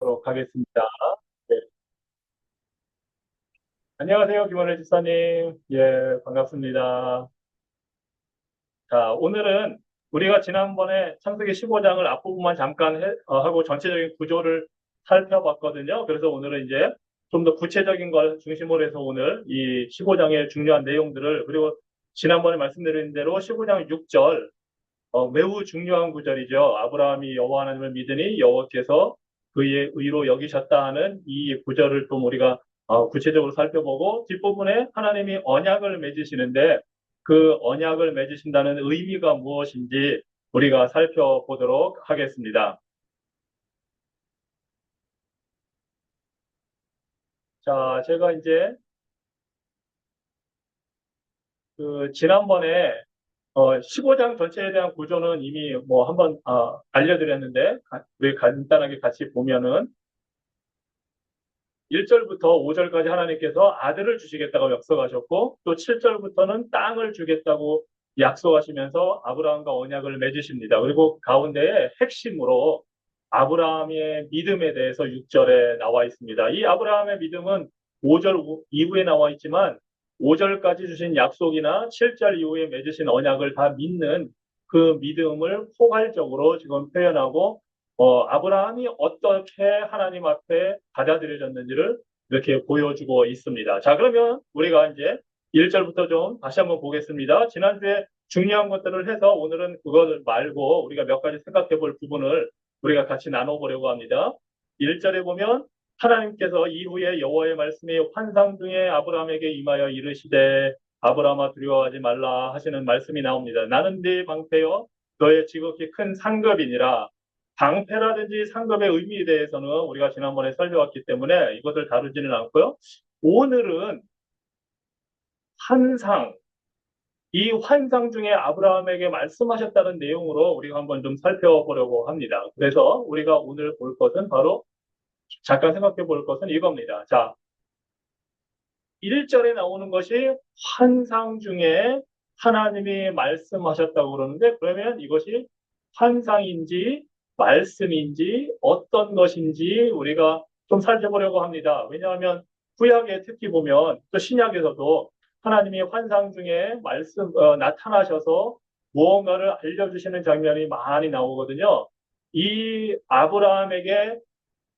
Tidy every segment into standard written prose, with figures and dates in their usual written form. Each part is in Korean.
하도록 하겠습니다. 네. 안녕하세요, 김원혜 집사님. 예, 반갑습니다. 자, 오늘은 우리가 지난번에 창세기 15장을 앞부분만 잠깐 하고 전체적인 구조를 살펴봤거든요. 그래서 오늘은 이제 좀 더 구체적인 걸 중심으로 해서 오늘 이 15장의 중요한 내용들을, 그리고 지난번에 말씀드린 대로 15장 6절, 매우 중요한 구절이죠. 아브라함이 여호와 하나님을 믿으니 여호와께서 그의 의로 여기셨다 하는 이 구절을 좀 우리가 구체적으로 살펴보고, 뒷부분에 하나님이 언약을 맺으시는데 그 언약을 맺으신다는 의미가 무엇인지 우리가 살펴보도록 하겠습니다. 자, 제가 이제 그 지난번에 15장 전체에 대한 구조는 이미 뭐 한번 알려드렸는데, 우리 간단하게 같이 보면은 1절부터 5절까지 하나님께서 아들을 주시겠다고 약속하셨고, 또 7절부터는 땅을 주겠다고 약속하시면서 아브라함과 언약을 맺으십니다. 그리고 가운데에 핵심으로 아브라함의 믿음에 대해서 6절에 나와 있습니다. 이 아브라함의 믿음은 5절 이후에 나와 있지만 5절까지 주신 약속이나 7절 이후에 맺으신 언약을 다 믿는 그 믿음을 포괄적으로 지금 표현하고, 아브라함이 어떻게 하나님 앞에 받아들여졌는지를 이렇게 보여주고 있습니다. 자, 그러면 우리가 이제 1절부터 좀 다시 한번 보겠습니다. 지난주에 중요한 것들을 해서 오늘은 그것 말고 우리가 몇 가지 생각해 볼 부분을 우리가 같이 나눠보려고 합니다. 1절에 보면 하나님께서 이후에 여호와의 말씀이 환상 중에 아브라함에게 임하여 이르시되 아브라함아 두려워하지 말라 하시는 말씀이 나옵니다. 나는 네 방패여 너의 지극히 큰 상급이니라. 방패라든지 상급의 의미에 대해서는 우리가 지난번에 살펴왔기 때문에 이것을 다루지는 않고요. 오늘은 환상, 이 환상 중에 아브라함에게 말씀하셨다는 내용으로 우리가 한번 좀 살펴보려고 합니다. 그래서 우리가 오늘 볼 것은 바로, 잠깐 생각해 볼 것은 이겁니다. 자, 1절에 나오는 것이 환상 중에 하나님이 말씀하셨다고 그러는데, 그러면 이것이 환상인지 말씀인지 어떤 것인지 우리가 좀 살펴보려고 합니다. 왜냐하면 구약에 특히 보면, 또 신약에서도 하나님이 환상 중에 나타나셔서 무언가를 알려주시는 장면이 많이 나오거든요. 이 아브라함에게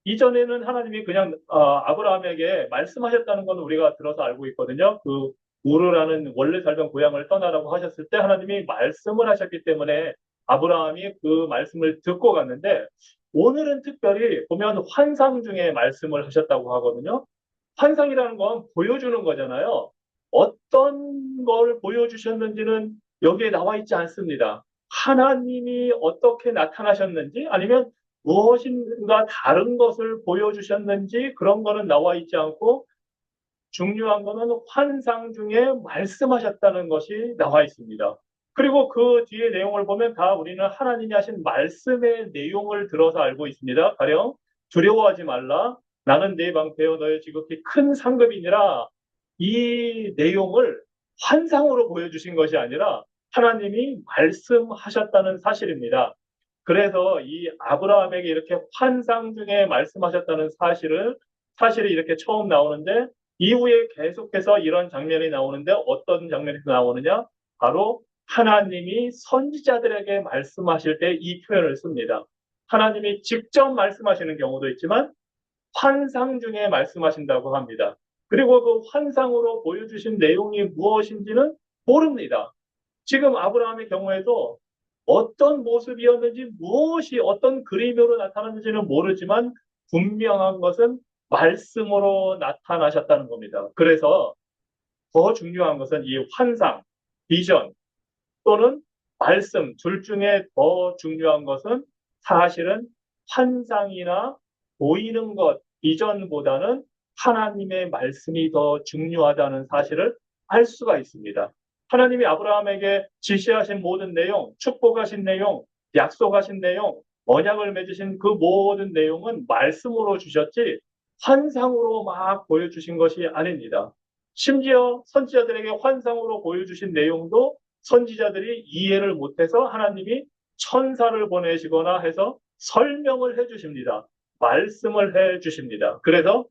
이전에는 하나님이 그냥 아브라함에게 말씀하셨다는 건 우리가 들어서 알고 있거든요. 그 우르라는 원래 살던 고향을 떠나라고 하셨을 때 하나님이 말씀을 하셨기 때문에 아브라함이 그 말씀을 듣고 갔는데, 오늘은 특별히 보면 환상 중에 말씀을 하셨다고 하거든요. 환상이라는 건 보여주는 거잖아요. 어떤 걸 보여주셨는지는 여기에 나와 있지 않습니다. 하나님이 어떻게 나타나셨는지, 아니면 무엇인가 다른 것을 보여주셨는지, 그런 거는 나와 있지 않고, 중요한 거는 환상 중에 말씀하셨다는 것이 나와 있습니다. 그리고 그 뒤에 내용을 보면 다 우리는 하나님이 하신 말씀의 내용을 들어서 알고 있습니다. 가령 두려워하지 말라, 나는 네 방패여 너의 지극히 큰 상급이니라. 이 내용을 환상으로 보여주신 것이 아니라 하나님이 말씀하셨다는 사실입니다. 그래서 이 아브라함에게 이렇게 환상 중에 말씀하셨다는 사실이 이렇게 처음 나오는데, 이후에 계속해서 이런 장면이 나오는데 어떤 장면에서 나오느냐? 바로 하나님이 선지자들에게 말씀하실 때 이 표현을 씁니다. 하나님이 직접 말씀하시는 경우도 있지만 환상 중에 말씀하신다고 합니다. 그리고 그 환상으로 보여주신 내용이 무엇인지는 모릅니다. 지금 아브라함의 경우에도 어떤 모습이었는지, 무엇이 어떤 그림으로 나타났는지는 모르지만 분명한 것은 말씀으로 나타나셨다는 겁니다. 그래서 더 중요한 것은 이 환상, 비전 또는 말씀 둘 중에 더 중요한 것은 사실은 환상이나 보이는 것, 비전보다는 하나님의 말씀이 더 중요하다는 사실을 알 수가 있습니다. 하나님이 아브라함에게 지시하신 모든 내용, 축복하신 내용, 약속하신 내용, 언약을 맺으신 그 모든 내용은 말씀으로 주셨지 환상으로 막 보여주신 것이 아닙니다. 심지어 선지자들에게 환상으로 보여주신 내용도 선지자들이 이해를 못해서 하나님이 천사를 보내시거나 해서 설명을 해주십니다. 말씀을 해 주십니다. 그래서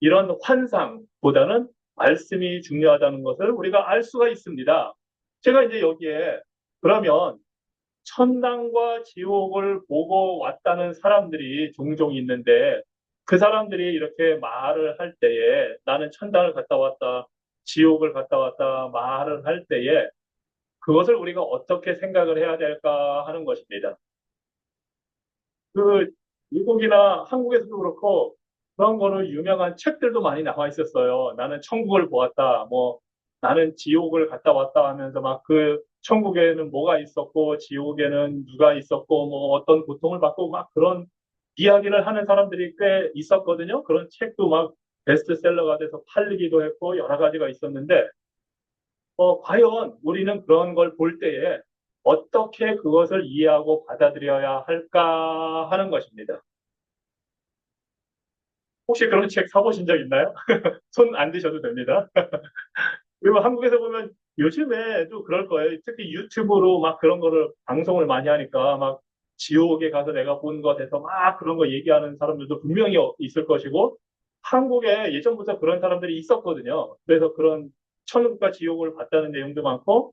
이런 환상보다는 말씀이 중요하다는 것을 우리가 알 수가 있습니다. 제가 이제 여기에 그러면 천당과 지옥을 보고 왔다는 사람들이 종종 있는데 그 사람들이 이렇게 말을 할 때에 나는 천당을 갔다 왔다, 지옥을 갔다 왔다 말을 할 때에 그것을 우리가 어떻게 생각을 해야 될까 하는 것입니다. 그 미국이나 한국에서도 그렇고 그런 거는 유명한 책들도 많이 나와 있었어요. 나는 천국을 보았다. 뭐 나는 지옥을 갔다 왔다 하면서 막 그 천국에는 뭐가 있었고 지옥에는 누가 있었고 뭐 어떤 고통을 받고 막 그런 이야기를 하는 사람들이 꽤 있었거든요. 그런 책도 막 베스트셀러가 돼서 팔리기도 했고 여러 가지가 있었는데 과연 우리는 그런 걸 볼 때에 어떻게 그것을 이해하고 받아들여야 할까 하는 것입니다. 혹시 그런 책 사보신 적 있나요? 손 안 드셔도 됩니다. 그리고 한국에서 보면 요즘에도 그럴 거예요. 특히 유튜브로 막 그런 거를 방송을 많이 하니까 막 지옥에 가서 내가 본 것에서 막 그런 거 얘기하는 사람들도 분명히 있을 것이고 한국에 예전부터 그런 사람들이 있었거든요. 그래서 그런 천국과 지옥을 봤다는 내용도 많고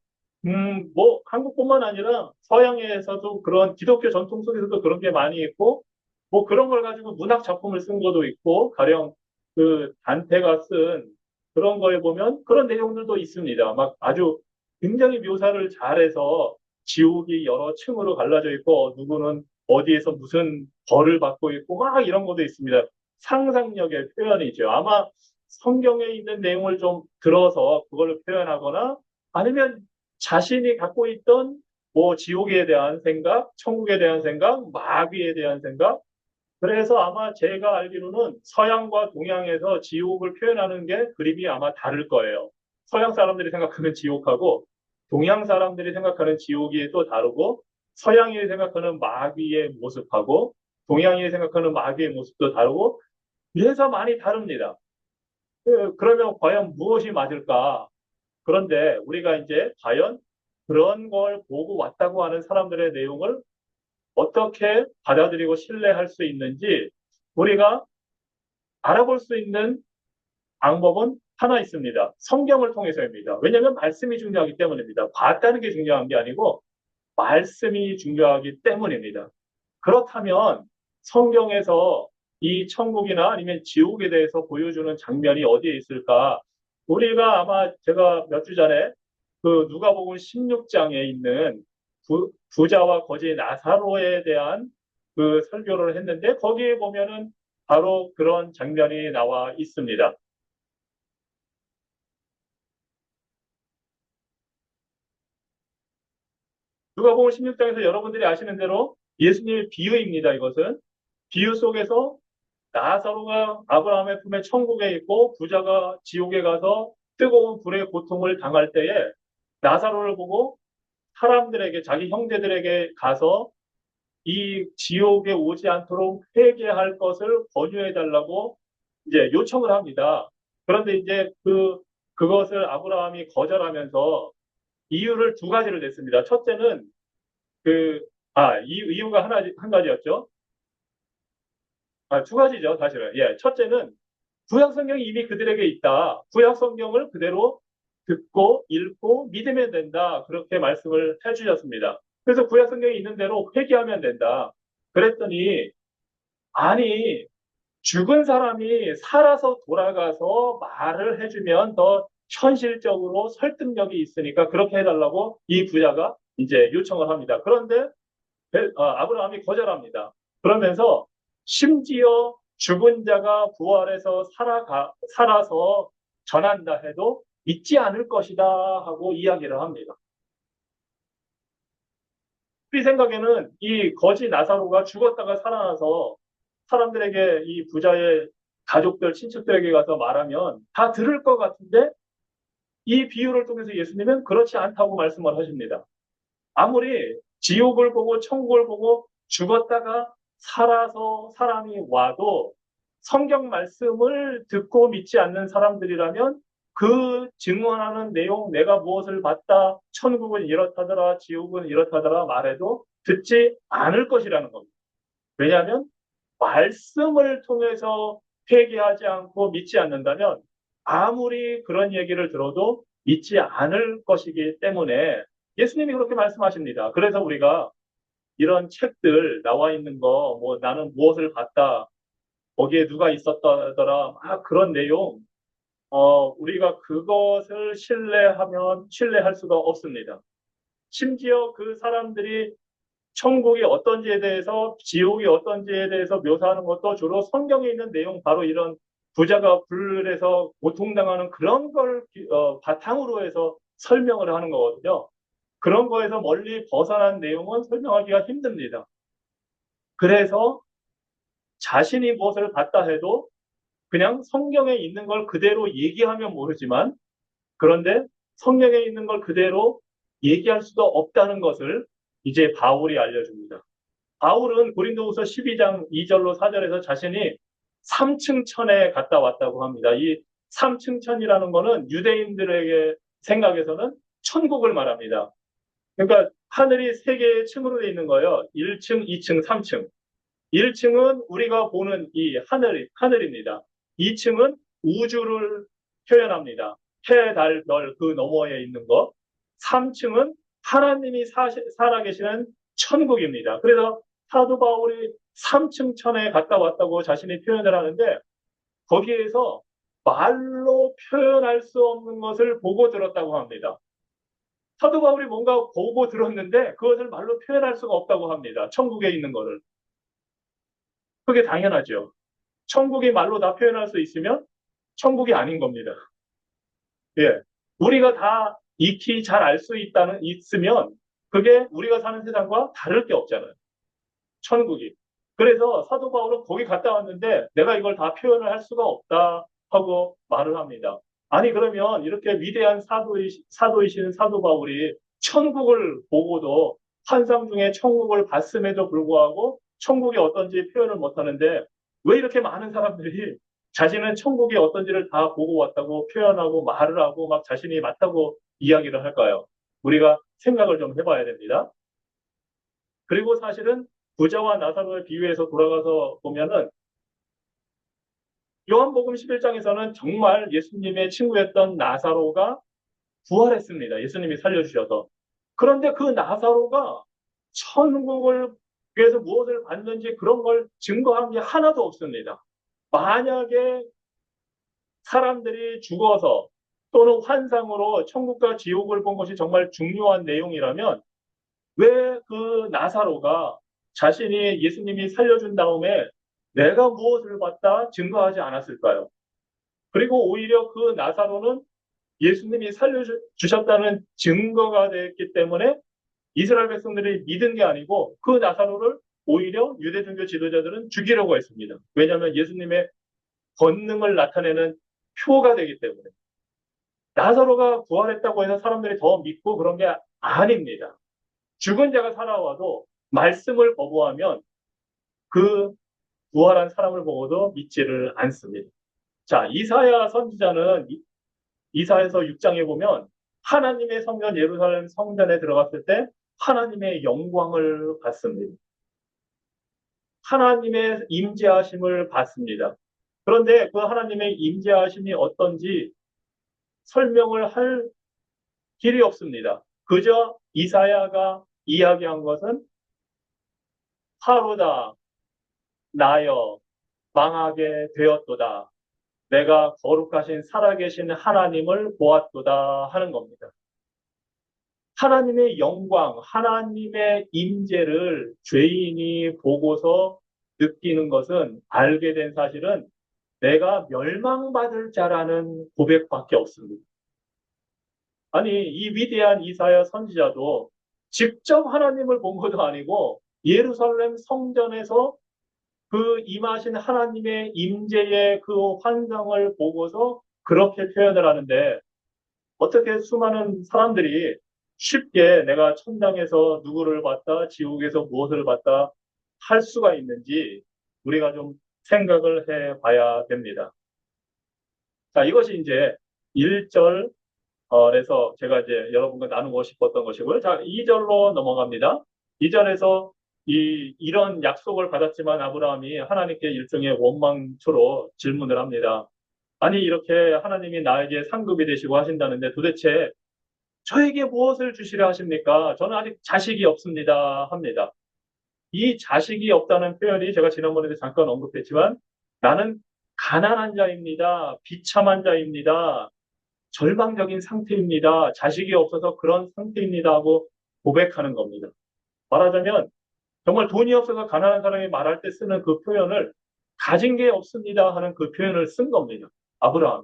뭐 한국뿐만 아니라 서양에서도 그런 기독교 전통 속에서도 그런 게 많이 있고 뭐 그런 걸 가지고 문학 작품을 쓴 것도 있고 가령 그 단테가 쓴 그런 거에 보면 그런 내용들도 있습니다. 막 아주 굉장히 묘사를 잘해서 지옥이 여러 층으로 갈라져 있고 누구는 어디에서 무슨 벌을 받고 있고 막 이런 것도 있습니다. 상상력의 표현이죠. 아마 성경에 있는 내용을 좀 들어서 그걸 표현하거나 아니면 자신이 갖고 있던 뭐 지옥에 대한 생각, 천국에 대한 생각, 마귀에 대한 생각, 그래서 아마 제가 알기로는 서양과 동양에서 지옥을 표현하는 게 그림이 아마 다를 거예요. 서양 사람들이 생각하는 지옥하고 동양 사람들이 생각하는 지옥이 또 다르고 서양이 생각하는 마귀의 모습하고 동양이 생각하는 마귀의 모습도 다르고 이래서 많이 다릅니다. 그러면 과연 무엇이 맞을까? 그런데 우리가 이제 과연 그런 걸 보고 왔다고 하는 사람들의 내용을 어떻게 받아들이고 신뢰할 수 있는지 우리가 알아볼 수 있는 방법은 하나 있습니다. 성경을 통해서입니다. 왜냐하면 말씀이 중요하기 때문입니다. 봤다는 게 중요한 게 아니고 말씀이 중요하기 때문입니다. 그렇다면 성경에서 이 천국이나 아니면 지옥에 대해서 보여주는 장면이 어디에 있을까? 우리가 아마 제가 몇 주 전에 그 누가복음 16장에 있는 부자와 거지 나사로에 대한 그 설교를 했는데 거기에 보면은 바로 그런 장면이 나와 있습니다. 누가복음 16장에서 여러분들이 아시는 대로 예수님의 비유입니다. 이것은 비유 속에서 나사로가 아브라함의 품에 천국에 있고 부자가 지옥에 가서 뜨거운 불의 고통을 당할 때에 나사로를 보고 사람들에게 자기 형제들에게 가서 이 지옥에 오지 않도록 회개할 것을 권유해 달라고 이제 요청을 합니다. 그런데 이제 그것을 아브라함이 거절하면서 이유를 두 가지를 냈습니다. 첫째는 그, 이유가 한 가지였죠. 두 가지죠, 사실은. 예, 첫째는 구약 성경이 이미 그들에게 있다. 구약 성경을 그대로 듣고 읽고 믿으면 된다. 그렇게 말씀을 해주셨습니다. 그래서 구약 성경이 있는 대로 회개하면 된다. 그랬더니 아니 죽은 사람이 살아서 돌아가서 말을 해주면 더 현실적으로 설득력이 있으니까 그렇게 해달라고 이 부자가 이제 요청을 합니다. 그런데 아브라함이 거절합니다. 그러면서 심지어 죽은 자가 부활해서 살아서 전한다 해도 믿지 않을 것이다 하고 이야기를 합니다. 우리 생각에는 이 거지 나사로가 죽었다가 살아나서 사람들에게 이 부자의 가족들, 친척들에게 가서 말하면 다 들을 것 같은데 이 비유를 통해서 예수님은 그렇지 않다고 말씀을 하십니다. 아무리 지옥을 보고 천국을 보고 죽었다가 살아서 사람이 와도 성경 말씀을 듣고 믿지 않는 사람들이라면 그 증언하는 내용, 내가 무엇을 봤다, 천국은 이렇다더라, 지옥은 이렇다더라 말해도 듣지 않을 것이라는 겁니다. 왜냐하면 말씀을 통해서 회개하지 않고 믿지 않는다면 아무리 그런 얘기를 들어도 믿지 않을 것이기 때문에 예수님이 그렇게 말씀하십니다. 그래서 우리가 이런 책들 나와 있는 거, 뭐 나는 무엇을 봤다, 거기에 누가 있었더라, 그런 내용, 우리가 그것을 신뢰할 수가 없습니다. 심지어 그 사람들이 천국이 어떤지에 대해서, 지옥이 어떤지에 대해서 묘사하는 것도 주로 성경에 있는 내용, 바로 이런 부자가 불에서 고통당하는 그런 걸 바탕으로 해서 설명을 하는 거거든요. 그런 거에서 멀리 벗어난 내용은 설명하기가 힘듭니다. 그래서 자신이 무엇을 봤다 해도 그냥 성경에 있는 걸 그대로 얘기하면 모르지만, 그런데 성경에 있는 걸 그대로 얘기할 수도 없다는 것을 이제 바울이 알려줍니다. 바울은 고린도후서 12장 2절로 4절에서 자신이 3층 천에 갔다 왔다고 합니다. 이 3층 천이라는 거는 유대인들에게 생각에서는 천국을 말합니다. 그러니까 하늘이 세 개의 층으로 되어 있는 거예요. 1층, 2층, 3층. 1층은 우리가 보는 이 하늘입니다. 2층은 우주를 표현합니다. 해, 달, 별, 그 너머에 있는 것. 3층은 하나님이 살아계시는 천국입니다. 그래서 사도 바울이 3층 천에 갔다 왔다고 자신이 표현을 하는데, 거기에서 말로 표현할 수 없는 것을 보고 들었다고 합니다. 사도 바울이 뭔가 보고 들었는데 그것을 말로 표현할 수가 없다고 합니다. 천국에 있는 거를. 그게 당연하죠. 천국이 말로 다 표현할 수 있으면 천국이 아닌 겁니다. 예. 우리가 다 익히 잘 알 수 있으면 그게 우리가 사는 세상과 다를 게 없잖아요. 천국이. 그래서 사도 바울은 거기 갔다 왔는데 내가 이걸 다 표현을 할 수가 없다 하고 말을 합니다. 아니, 그러면 이렇게 위대한 사도이신 사도 바울이 천국을 보고도 환상 중에 천국을 봤음에도 불구하고 천국이 어떤지 표현을 못하는데, 왜 이렇게 많은 사람들이 자신은 천국이 어떤지를 다 보고 왔다고 표현하고 말을 하고 막 자신이 맞다고 이야기를 할까요? 우리가 생각을 좀 해봐야 됩니다. 그리고 사실은 부자와 나사로의 비유에서 돌아가서 보면은 요한복음 11장에서는 정말 예수님의 친구였던 나사로가 부활했습니다. 예수님이 살려주셔서. 그런데 그 나사로가 천국을 위해서 무엇을 받는지 그런 걸 증거한 게 하나도 없습니다. 만약에 사람들이 죽어서 또는 환상으로 천국과 지옥을 본 것이 정말 중요한 내용이라면 왜 그 나사로가 자신이 예수님이 살려준 다음에 내가 무엇을 봤다 증거하지 않았을까요? 그리고 오히려 그 나사로는 예수님이 살려주셨다는 증거가 됐기 때문에 이스라엘 백성들이 믿은 게 아니고 그 나사로를 오히려 유대 종교 지도자들은 죽이려고 했습니다. 왜냐하면 예수님의 권능을 나타내는 표가 되기 때문에. 나사로가 부활했다고 해서 사람들이 더 믿고 그런 게 아닙니다. 죽은 자가 살아와도 말씀을 거부하면 그 부활한 사람을 보고도 믿지를 않습니다. 자, 이사야 선지자는 이사야서 6장에 보면 하나님의 성전 예루살렘 성전에 들어갔을 때 하나님의 영광을 받습니다. 하나님의 임재하심을 받습니다. 그런데 그 하나님의 임재하심이 어떤지 설명을 할 길이 없습니다. 그저 이사야가 이야기한 것은 하루다 나여 망하게 되었도다. 내가 거룩하신 살아계신 하나님을 보았도다 하는 겁니다. 하나님의 영광, 하나님의 임재를 죄인이 보고서 느끼는 것은, 알게 된 사실은 내가 멸망받을 자라는 고백밖에 없습니다. 아니, 이 위대한 이사야 선지자도 직접 하나님을 본 것도 아니고 예루살렘 성전에서 그 임하신 하나님의 임재의 그 환상을 보고서 그렇게 표현을 하는데, 어떻게 수많은 사람들이 쉽게 내가 천당에서 누구를 봤다, 지옥에서 무엇을 봤다 할 수가 있는지 우리가 좀 생각을 해 봐야 됩니다. 자, 이것이 이제 1절에서 제가 이제 여러분과 나누고 싶었던 것이고요. 자, 2절로 넘어갑니다. 2절에서 이런 약속을 받았지만 아브라함이 하나님께 일종의 원망초로 질문을 합니다. 아니, 이렇게 하나님이 나에게 상급이 되시고 하신다는데 도대체 저에게 무엇을 주시려 하십니까? 저는 아직 자식이 없습니다. 합니다. 이 자식이 없다는 표현이 제가 지난번에도 잠깐 언급했지만 나는 가난한 자입니다. 비참한 자입니다. 절망적인 상태입니다. 자식이 없어서 그런 상태입니다. 하고 고백하는 겁니다. 말하자면 정말 돈이 없어서 가난한 사람이 말할 때 쓰는 그 표현을 가진 게 없습니다 하는 그 표현을 쓴 겁니다. 아브라함.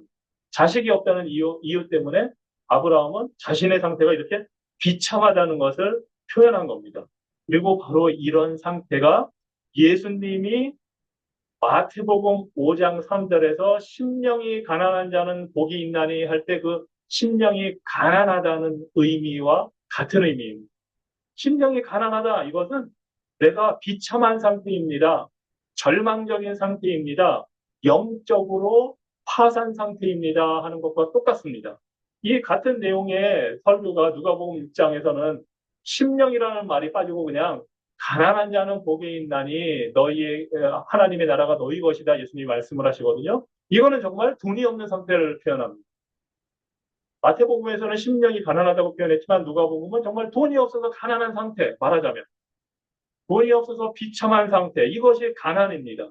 자식이 없다는 이유 때문에 아브라함은 자신의 상태가 이렇게 비참하다는 것을 표현한 겁니다. 그리고 바로 이런 상태가 예수님이 마태복음 5장 3절에서 심령이 가난한 자는 복이 있나니 할 때 그 심령이 가난하다는 의미와 같은 의미입니다. 심령이 가난하다. 이것은 내가 비참한 상태입니다. 절망적인 상태입니다. 영적으로 파산 상태입니다. 하는 것과 똑같습니다. 이 같은 내용의 설교가 누가복음 6장에서는 심령이라는 말이 빠지고 그냥 가난한 자는 복이 있나니 너희의 하나님의 나라가 너희 것이다. 예수님이 말씀을 하시거든요. 이거는 정말 돈이 없는 상태를 표현합니다. 마태복음에서는 심령이 가난하다고 표현했지만 누가복음은 정말 돈이 없어서 가난한 상태, 말하자면 돈이 없어서 비참한 상태, 이것이 가난입니다.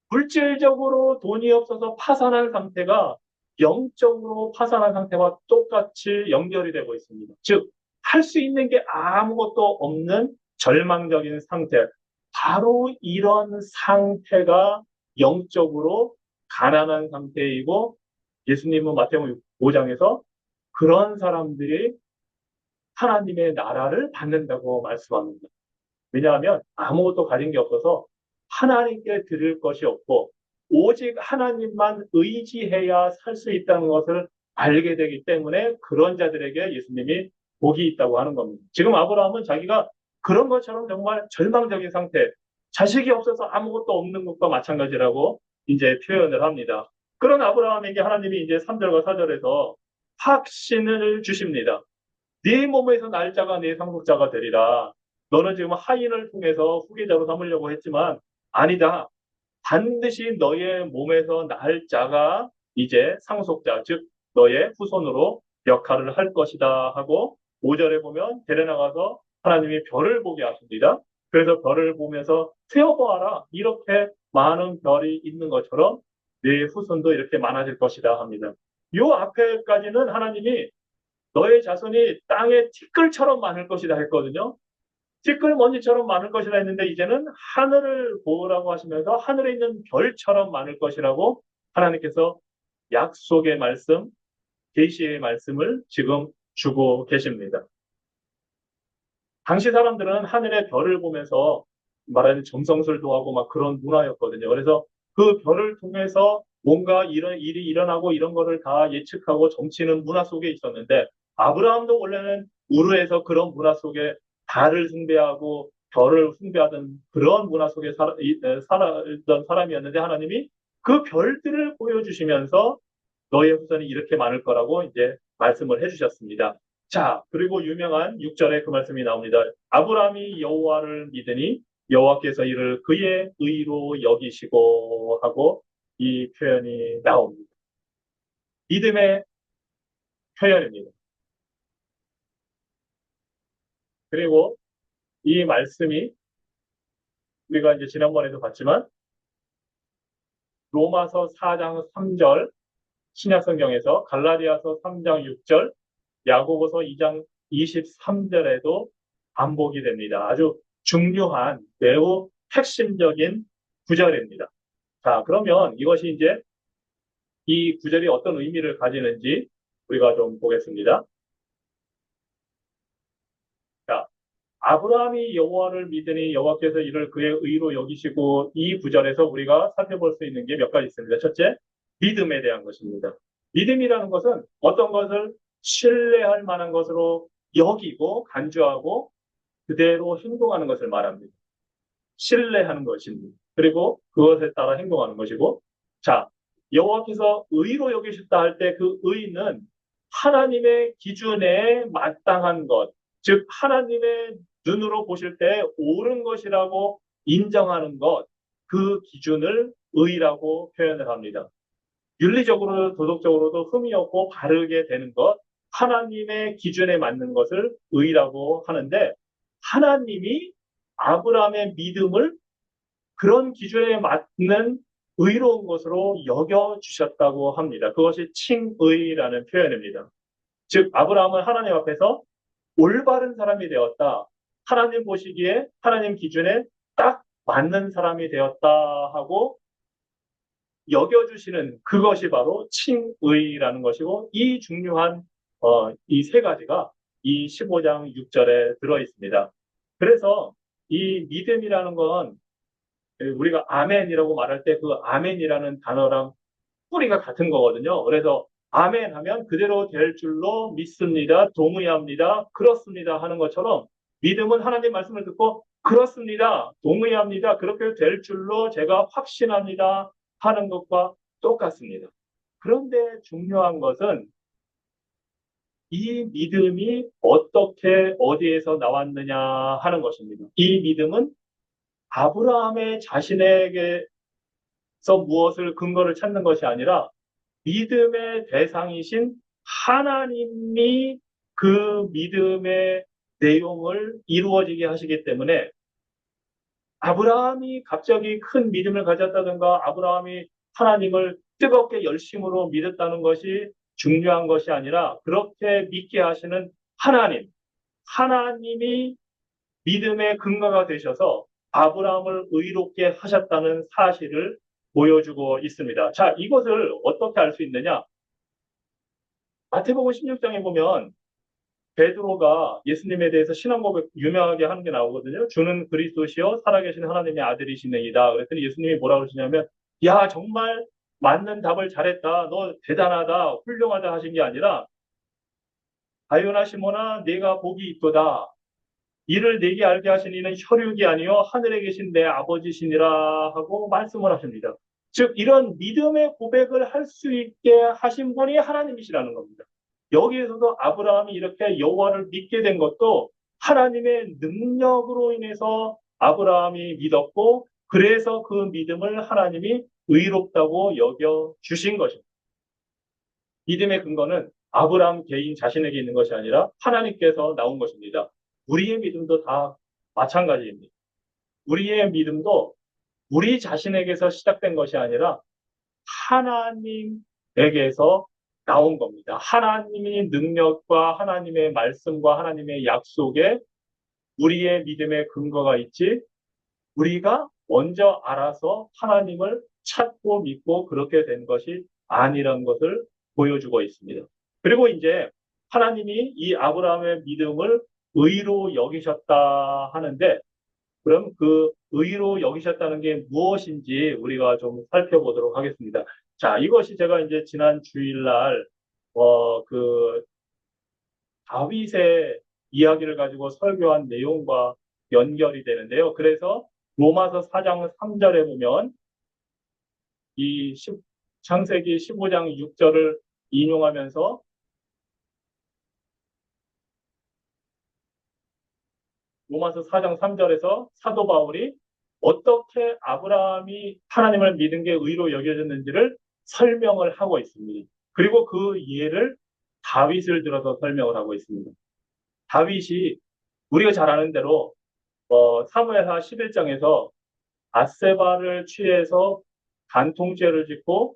물질적으로 돈이 없어서 파산한 상태가 영적으로 파산한 상태와 똑같이 연결이 되고 있습니다. 즉, 할 수 있는 게 아무것도 없는 절망적인 상태. 바로 이런 상태가 영적으로 가난한 상태이고 예수님은 마태복음 5장에서 그런 사람들이 하나님의 나라를 받는다고 말씀합니다. 왜냐하면 아무것도 가진 게 없어서 하나님께 드릴 것이 없고 오직 하나님만 의지해야 살 수 있다는 것을 알게 되기 때문에 그런 자들에게 예수님이 복이 있다고 하는 겁니다. 지금 아브라함은 자기가 그런 것처럼 정말 절망적인 상태, 자식이 없어서 아무것도 없는 것과 마찬가지라고 이제 표현을 합니다. 그런 아브라함에게 하나님이 이제 3절과 4절에서 확신을 주십니다. 네 몸에서 날짜가 네 상속자가 되리라. 너는 지금 하인을 통해서 후계자로 삼으려고 했지만 아니다. 반드시 너의 몸에서 날짜가 이제 상속자, 즉 너의 후손으로 역할을 할 것이다 하고 5절에 보면 데려나가서 하나님이 별을 보게 하십니다. 그래서 별을 보면서 세어보아라. 이렇게 많은 별이 있는 것처럼 네 후손도 이렇게 많아질 것이다 합니다. 요 앞에까지는 하나님이 너의 자손이 땅의 티끌처럼 많을 것이다 했거든요. 티끌 먼지처럼 많을 것이라 했는데 이제는 하늘을 보라고 하시면서 하늘에 있는 별처럼 많을 것이라고 하나님께서 약속의 말씀, 계시의 말씀을 지금 주고 계십니다. 당시 사람들은 하늘의 별을 보면서 말하는 점성술도 하고 막 그런 문화였거든요. 그래서 그 별을 통해서 뭔가 이런 일이 일어나고 이런 거를 다 예측하고 점치는 문화 속에 있었는데 아브라함도 원래는 우르에서 그런 문화 속에 달을 숭배하고 별을 숭배하던 그런 문화 속에 살았던 사람이었는데 하나님이 그 별들을 보여주시면서 너의 후손이 이렇게 많을 거라고 이제 말씀을 해주셨습니다. 자, 그리고 유명한 6절에 그 말씀이 나옵니다. 아브라함이 여호와를 믿으니 여호와께서 이를 그의 의로 여기시고 하고 이 표현이 나옵니다. 믿음의 표현입니다. 그리고 이 말씀이 우리가 이제 지난번에도 봤지만 로마서 4장 3절 신약성경에서 갈라디아서 3장 6절 야고보서 2장 23절에도 반복이 됩니다. 아주 중요한 매우 핵심적인 구절입니다. 자, 그러면 이것이 이제 이 구절이 어떤 의미를 가지는지 우리가 좀 보겠습니다. 자, 아브라함이 여호와를 믿으니 여호와께서 이를 그의 의로 여기시고 이 구절에서 우리가 살펴볼 수 있는 게 몇 가지 있습니다. 첫째, 믿음에 대한 것입니다. 믿음이라는 것은 어떤 것을 신뢰할 만한 것으로 여기고 간주하고 그대로 행동하는 것을 말합니다. 신뢰하는 것입니다. 그리고 그것에 따라 행동하는 것이고, 자, 여호와께서 의로 여기셨다 할 때 그 의는 하나님의 기준에 마땅한 것, 즉 하나님의 눈으로 보실 때 옳은 것이라고 인정하는 것, 그 기준을 의라고 표현을 합니다. 윤리적으로 도덕적으로도 흠이 없고 바르게 되는 것, 하나님의 기준에 맞는 것을 의라고 하는데 하나님이 아브라함의 믿음을 그런 기준에 맞는 의로운 것으로 여겨주셨다고 합니다. 그것이 칭의라는 표현입니다. 즉 아브라함은 하나님 앞에서 올바른 사람이 되었다. 하나님 보시기에 하나님 기준에 딱 맞는 사람이 되었다 하고 여겨주시는 그것이 바로 칭의라는 것이고 이 중요한 이 세 가지가 이 15장 6절에 들어 있습니다. 그래서 이 믿음이라는 건 우리가 아멘이라고 말할 때 그 아멘이라는 단어랑 뿌리가 같은 거거든요. 그래서 아멘 하면 그대로 될 줄로 믿습니다. 동의합니다. 그렇습니다. 하는 것처럼 믿음은 하나님 말씀을 듣고 그렇습니다. 동의합니다. 그렇게 될 줄로 제가 확신합니다. 하는 것과 똑같습니다. 그런데 중요한 것은 이 믿음이 어떻게 어디에서 나왔느냐 하는 것입니다. 이 믿음은 아브라함의 자신에게서 무엇을 근거를 찾는 것이 아니라 믿음의 대상이신 하나님이 그 믿음의 내용을 이루어지게 하시기 때문에 아브라함이 갑자기 큰 믿음을 가졌다든가 아브라함이 하나님을 뜨겁게 열심으로 믿었다는 것이 중요한 것이 아니라 그렇게 믿게 하시는 하나님, 하나님이 믿음의 근거가 되셔서 아브라함을 의롭게 하셨다는 사실을 보여주고 있습니다. 자, 이것을 어떻게 알 수 있느냐? 마태복음 16장에 보면 베드로가 예수님에 대해서 신앙 고백 유명하게 하는 게 나오거든요. 주는 그리스도시요 살아계신 하나님의 아들이시네이다. 그랬더니 예수님이 뭐라고 그러시냐면 야 정말 맞는 답을 잘했다. 너 대단하다. 훌륭하다 하신 게 아니라 바요나 시모나 내가 복이 있도다. 이를 내게 알게 하신 이는 혈육이 아니요 하늘에 계신 내 아버지시니라 하고 말씀을 하십니다. 즉 이런 믿음의 고백을 할 수 있게 하신 분이 하나님이시라는 겁니다. 여기에서도 아브라함이 이렇게 여호와를 믿게 된 것도 하나님의 능력으로 인해서 아브라함이 믿었고 그래서 그 믿음을 하나님이 의롭다고 여겨 주신 것입니다. 믿음의 근거는 아브라함 개인 자신에게 있는 것이 아니라 하나님께서 나온 것입니다. 우리의 믿음도 다 마찬가지입니다. 우리의 믿음도 우리 자신에게서 시작된 것이 아니라 하나님에게서 나온 겁니다. 하나님의 능력과 하나님의 말씀과 하나님의 약속에 우리의 믿음의 근거가 있지 우리가 먼저 알아서 하나님을 찾고 믿고 그렇게 된 것이 아니라는 것을 보여주고 있습니다. 그리고 이제 하나님이 이 아브라함의 믿음을 의로 여기셨다 하는데 그럼 그 의로 여기셨다는 게 무엇인지 우리가 좀 살펴보도록 하겠습니다. 자, 이것이 제가 이제 지난 주일날 그 다윗의 이야기를 가지고 설교한 내용과 연결이 되는데요. 그래서 로마서 4장 3절에 보면 이 창세기 15장 6절을 인용하면서 로마서 4장 3절에서 사도 바울이 어떻게 아브라함이 하나님을 믿은 게 의로 여겨졌는지를 설명을 하고 있습니다. 그리고 그 예를 다윗을 들어서 설명을 하고 있습니다. 다윗이 우리가 잘 아는 대로 사무엘하 11장에서 밧세바를 취해서 간통죄를 짓고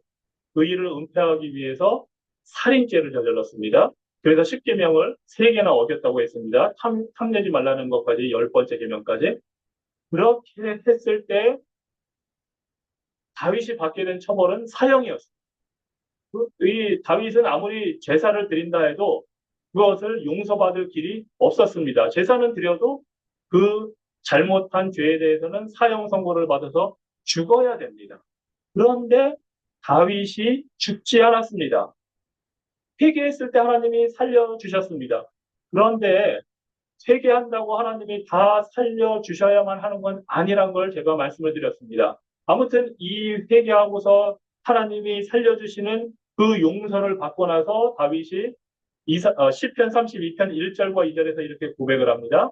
그 일을 은폐하기 위해서 살인죄를 저질렀습니다. 그래서 10계명을 3개나 어겼다고 했습니다. 탐내지 말라는 것까지 10번째 계명까지. 그렇게 했을 때 다윗이 받게 된 처벌은 사형이었습니다. 이 다윗은 아무리 제사를 드린다 해도 그것을 용서받을 길이 없었습니다. 제사는 드려도 그 잘못한 죄에 대해서는 사형 선고를 받아서 죽어야 됩니다. 그런데 다윗이 죽지 않았습니다. 회개했을 때 하나님이 살려주셨습니다. 그런데 회개한다고 하나님이 다 살려주셔야만 하는 건 아니란 걸 제가 말씀을 드렸습니다. 아무튼 이 회개하고서 하나님이 살려주시는 그 용서를 받고 나서 다윗이 시편 32편 1절과 2절에서 이렇게 고백을 합니다.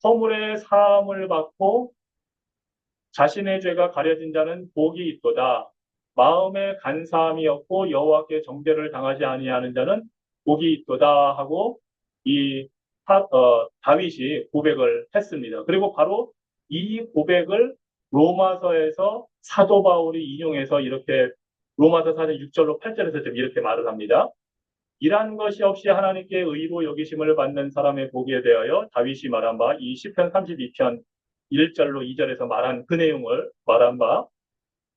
허물의 사함을 받고 자신의 죄가 가려진 자는 복이 있도다. 마음에 간사함이 없고 여호와께 정죄를 당하지 아니하는 자는 복이 있도다 하고 이 다윗이 고백을 했습니다. 그리고 바로 이 고백을 로마서에서 사도 바울이 인용해서 이렇게 로마서 4장 6절로 8절에서 좀 이렇게 말을 합니다. 이러한 것이 없이 하나님께 의로 여기심을 받는 사람의 복에 대하여 다윗이 말한 바 이 시편 32편 1절로 2절에서 말한 그 내용을 말한 바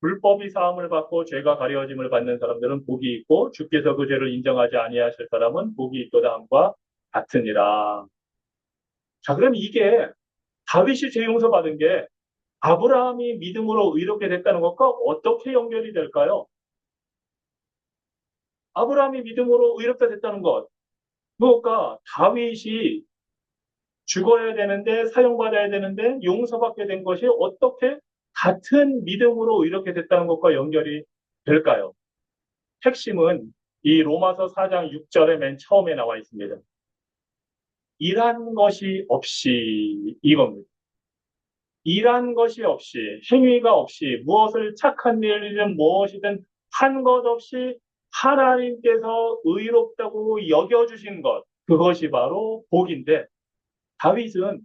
불법이 사함을 받고 죄가 가려짐을 받는 사람들은 복이 있고 주께서 그 죄를 인정하지 아니하실 사람은 복이 있도다 함과 같으니라. 자, 그럼 이게 다윗이 죄 용서 받은 게 아브라함이 믿음으로 의롭게 됐다는 것과 어떻게 연결이 될까요? 아브라함이 믿음으로 의롭게 됐다는 것. 그러니까 다윗이 죽어야 되는데 사용받아야 되는데 용서받게 된 것이 어떻게 같은 믿음으로 이렇게 됐다는 것과 연결이 될까요? 핵심은 이 로마서 4장 6절의 맨 처음에 나와 있습니다. 일한 것이 없이 이겁니다. 일한 것이 없이 행위가 없이 무엇을 착한 일이든 무엇이든 한 것 없이 하나님께서 의롭다고 여겨주신 것 그것이 바로 복인데 다윗은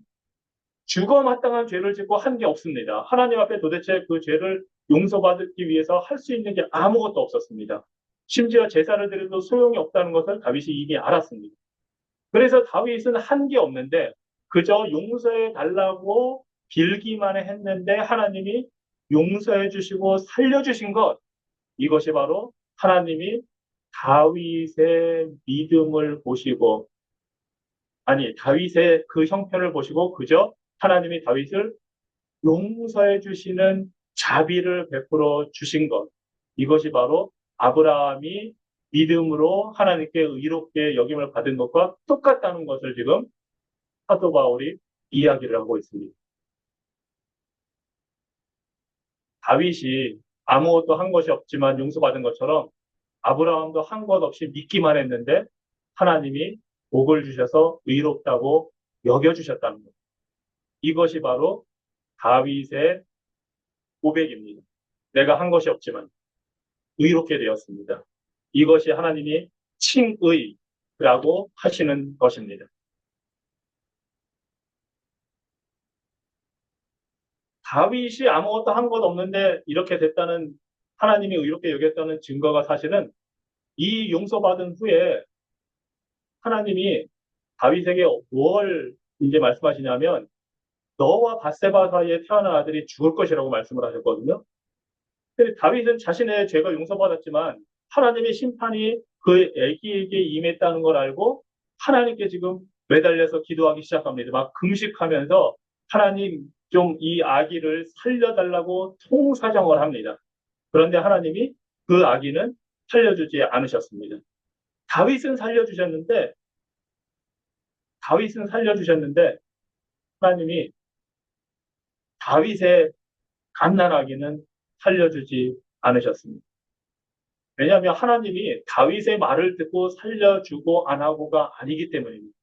죽어 마땅한 죄를 짓고 한 게 없습니다. 하나님 앞에 도대체 그 죄를 용서받기 위해서 할 수 있는 게 아무것도 없었습니다. 심지어 제사를 드려도 소용이 없다는 것을 다윗이 이미 알았습니다. 그래서 다윗은 한 게 없는데 그저 용서해 달라고 빌기만 했는데 하나님이 용서해 주시고 살려주신 것 이것이 바로 하나님이 다윗의 믿음을 보시고 아니 다윗의 그 형편을 보시고 그저 하나님이 다윗을 용서해 주시는 자비를 베풀어 주신 것. 이것이 바로 아브라함이 믿음으로 하나님께 의롭게 여김을 받은 것과 똑같다는 것을 지금 사도 바울이 이야기를 하고 있습니다. 다윗이 아무것도 한 것이 없지만 용서받은 것처럼 아브라함도 한 것 없이 믿기만 했는데 하나님이 복을 주셔서 의롭다고 여겨주셨다는 것. 이것이 바로 다윗의 고백입니다. 내가 한 것이 없지만 의롭게 되었습니다. 이것이 하나님이 칭의라고 하시는 것입니다. 다윗이 아무것도 한 것 없는데 이렇게 됐다는 하나님이 의롭게 여겼다는 증거가 사실은 이 용서받은 후에 하나님이 다윗에게 뭘 이제 말씀하시냐면 너와 바세바 사이에 태어난 아들이 죽을 것이라고 말씀을 하셨거든요. 근데 다윗은 자신의 죄가 용서받았지만 하나님의 심판이 그 아기에게 임했다는 걸 알고 하나님께 지금 매달려서 기도하기 시작합니다. 막 금식하면서 하나님 좀 이 아기를 살려달라고 통사정을 합니다. 그런데 하나님이 그 아기는 살려주지 않으셨습니다. 다윗은 살려주셨는데 다윗은 살려주셨는데 하나님이 다윗의 갓난아기는 살려주지 않으셨습니다. 왜냐하면 하나님이 다윗의 말을 듣고 살려주고 안 하고가 아니기 때문입니다.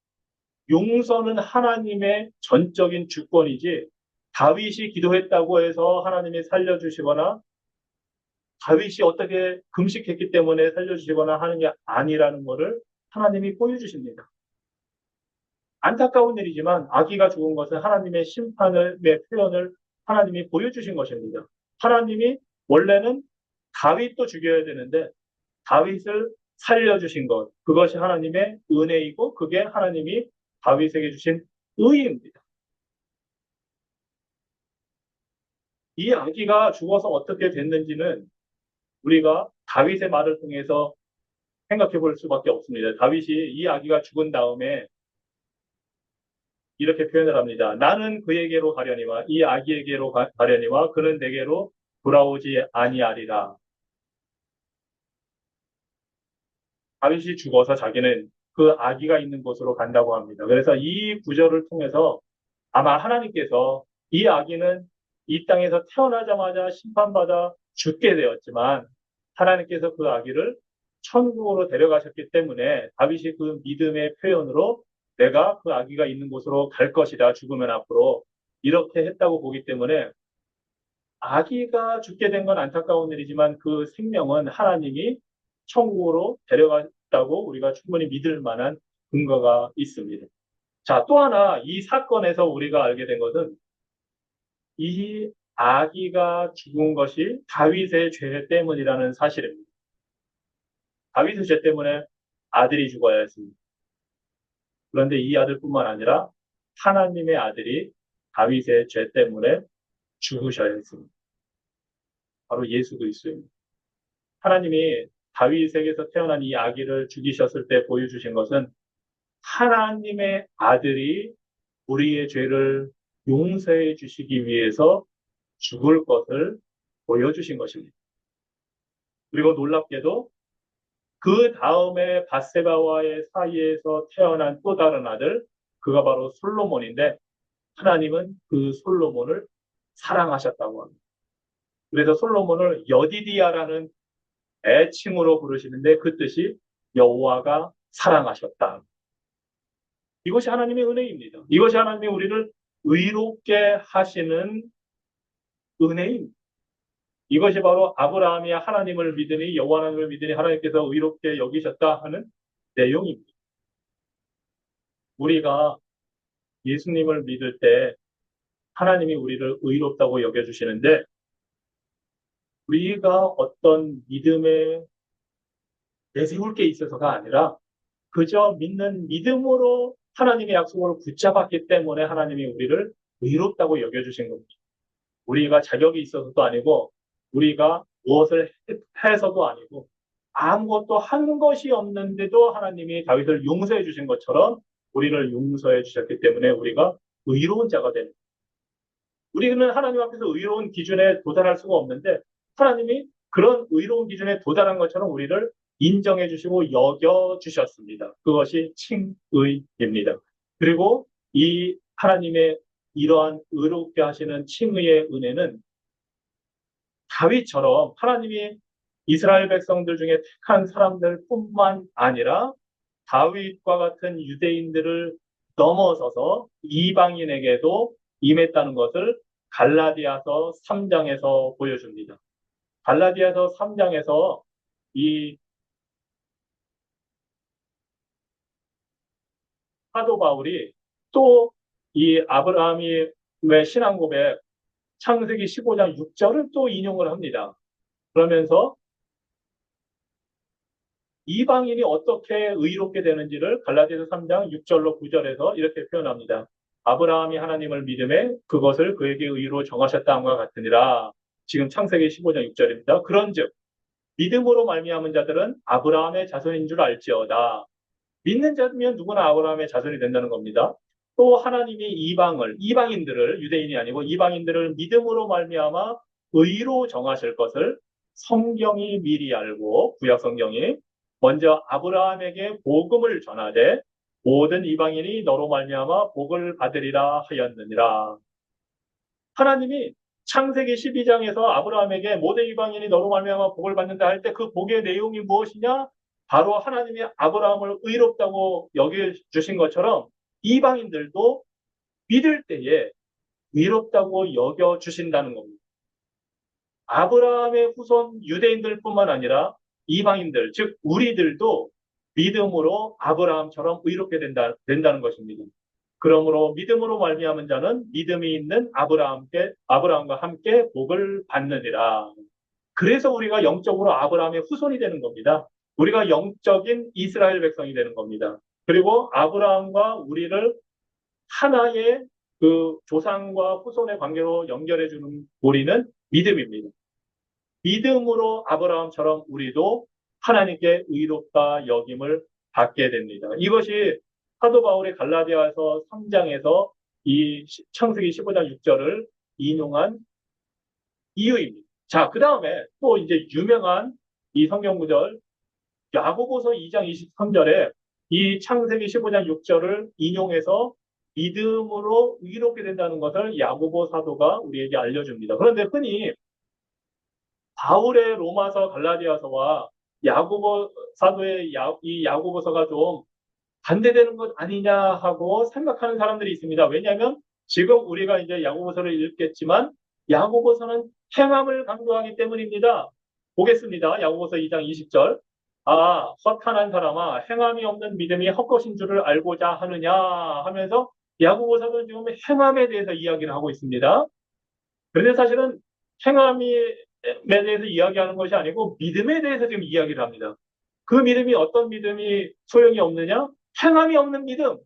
용서는 하나님의 전적인 주권이지 다윗이 기도했다고 해서 하나님이 살려주시거나 다윗이 어떻게 금식했기 때문에 살려주시거나 하는 게 아니라는 것을 하나님이 보여주십니다. 안타까운 일이지만 아기가 죽은 것은 하나님의 심판의 표현을 하나님이 보여주신 것입니다. 하나님이 원래는 다윗도 죽여야 되는데 다윗을 살려주신 것, 그것이 하나님의 은혜이고 그게 하나님이 다윗에게 주신 의입니다. 이 아기가 죽어서 어떻게 됐는지는 우리가 다윗의 말을 통해서 생각해 볼 수밖에 없습니다. 다윗이 이 아기가 죽은 다음에 이렇게 표현을 합니다. 나는 그에게로 가려니와 이 아기에게로 가려니와 그는 내게로 돌아오지 아니하리라. 다윗이 죽어서 자기는 그 아기가 있는 곳으로 간다고 합니다. 그래서 이 구절을 통해서 아마 하나님께서 이 아기는 이 땅에서 태어나자마자 심판받아 죽게 되었지만 하나님께서 그 아기를 천국으로 데려가셨기 때문에 다윗이 그 믿음의 표현으로 내가 그 아기가 있는 곳으로 갈 것이다. 죽으면 앞으로. 이렇게 했다고 보기 때문에 아기가 죽게 된 건 안타까운 일이지만 그 생명은 하나님이 천국으로 데려갔다고 우리가 충분히 믿을 만한 근거가 있습니다. 자, 또 하나 이 사건에서 우리가 알게 된 것은 이 아기가 죽은 것이 다윗의 죄 때문이라는 사실입니다. 다윗의 죄 때문에 아들이 죽어야 했습니다. 그런데 이 아들뿐만 아니라 하나님의 아들이 다윗의 죄 때문에 죽으셔야 했습니다. 바로 예수 그리스도입니다. 하나님이 다윗에게서 태어난 이 아기를 죽이셨을 때 보여주신 것은 하나님의 아들이 우리의 죄를 용서해 주시기 위해서 죽을 것을 보여주신 것입니다. 그리고 놀랍게도 그 다음에 밧세바와의 사이에서 태어난 또 다른 아들, 그가 바로 솔로몬인데 하나님은 그 솔로몬을 사랑하셨다고 합니다. 그래서 솔로몬을 여디디아라는 애칭으로 부르시는데 그 뜻이 여호와가 사랑하셨다. 이것이 하나님의 은혜입니다. 이것이 하나님이 우리를 의롭게 하시는 은혜입니다. 이것이 바로 아브라함이 하나님을 믿으니 여호와 하나님을 믿으니 하나님께서 의롭게 여기셨다 하는 내용입니다. 우리가 예수님을 믿을 때 하나님이 우리를 의롭다고 여겨주시는데 우리가 어떤 믿음에 내세울 게 있어서가 아니라 그저 믿는 믿음으로 하나님의 약속을 붙잡았기 때문에 하나님이 우리를 의롭다고 여겨주신 겁니다. 우리가 자격이 있어서도 아니고 우리가 무엇을 해서도 아니고 아무것도 한 것이 없는데도 하나님이 다윗을 용서해 주신 것처럼 우리를 용서해 주셨기 때문에 우리가 의로운 자가 됩니다. 우리는 하나님 앞에서 의로운 기준에 도달할 수가 없는데 하나님이 그런 의로운 기준에 도달한 것처럼 우리를 인정해 주시고 여겨 주셨습니다. 그것이 칭의입니다. 그리고 이 하나님의 이러한 의롭게 하시는 칭의의 은혜는 다윗처럼 하나님이 이스라엘 백성들 중에 택한 사람들뿐만 아니라 다윗과 같은 유대인들을 넘어서서 이방인에게도 임했다는 것을 갈라디아서 3장에서 보여줍니다. 갈라디아서 3장에서 이 사도 바울이 또 이 아브라함의 신앙 고백 창세기 15장 6절을 또 인용을 합니다. 그러면서 이방인이 어떻게 의롭게 되는지를 갈라디아서 3장 6절로 9절에서 이렇게 표현합니다. 아브라함이 하나님을 믿음에 그것을 그에게 의로 정하셨다함과 같으니라. 지금 창세기 15장 6절입니다. 그런즉 믿음으로 말미암은 자들은 아브라함의 자손인 줄 알지어다. 믿는 자면 누구나 아브라함의 자손이 된다는 겁니다. 또 하나님이 이방인들을 유대인이 아니고 이방인들을 믿음으로 말미암아 의로 정하실 것을 성경이 미리 알고 구약 성경이 먼저 아브라함에게 복음을 전하되 모든 이방인이 너로 말미암아 복을 받으리라 하였느니라. 하나님이 창세기 12장에서 아브라함에게 모든 이방인이 너로 말미암아 복을 받는다 할 때 그 복의 내용이 무엇이냐? 바로 하나님이 아브라함을 의롭다고 여겨주신 것처럼 이방인들도 믿을 때에 의롭다고 여겨주신다는 겁니다. 아브라함의 후손 유대인들뿐만 아니라 이방인들, 즉 우리들도 믿음으로 아브라함처럼 의롭게 된다는 것입니다. 그러므로 믿음으로 말미암은 자는 믿음이 있는 아브라함과 함께 복을 받느니라. 그래서 우리가 영적으로 아브라함의 후손이 되는 겁니다. 우리가 영적인 이스라엘 백성이 되는 겁니다. 그리고 아브라함과 우리를 하나의 그 조상과 후손의 관계로 연결해 주는 우리는 믿음입니다. 믿음으로 아브라함처럼 우리도 하나님께 의롭다 여김을 받게 됩니다. 이것이 사도 바울의 갈라디아서 3장에서 이 창세기 15장 6절을 인용한 이유입니다. 자, 그 다음에 또 이제 유명한 이 성경 구절 야고보서 2장 23절에 이 창세기 15장 6절을 인용해서 믿음으로 의롭게 된다는 것을 야고보 사도가 우리에게 알려줍니다. 그런데 흔히 바울의 로마서 갈라디아서와 야고보 사도의 이 야고보서가 좀 반대되는 것 아니냐 하고 생각하는 사람들이 있습니다. 왜냐하면 지금 우리가 이제 야고보서를 읽겠지만 야고보서는 행함을 강조하기 때문입니다. 보겠습니다. 야고보서 2장 20절. 아, 허탄한 사람아, 행함이 없는 믿음이 헛것인 줄을 알고자 하느냐 하면서 야고보서는 지금 행함에 대해서 이야기를 하고 있습니다. 그런데 사실은 행함에 대해서 이야기하는 것이 아니고 믿음에 대해서 지금 이야기를 합니다. 그 믿음이 어떤 믿음이 소용이 없느냐? 행함이 없는 믿음.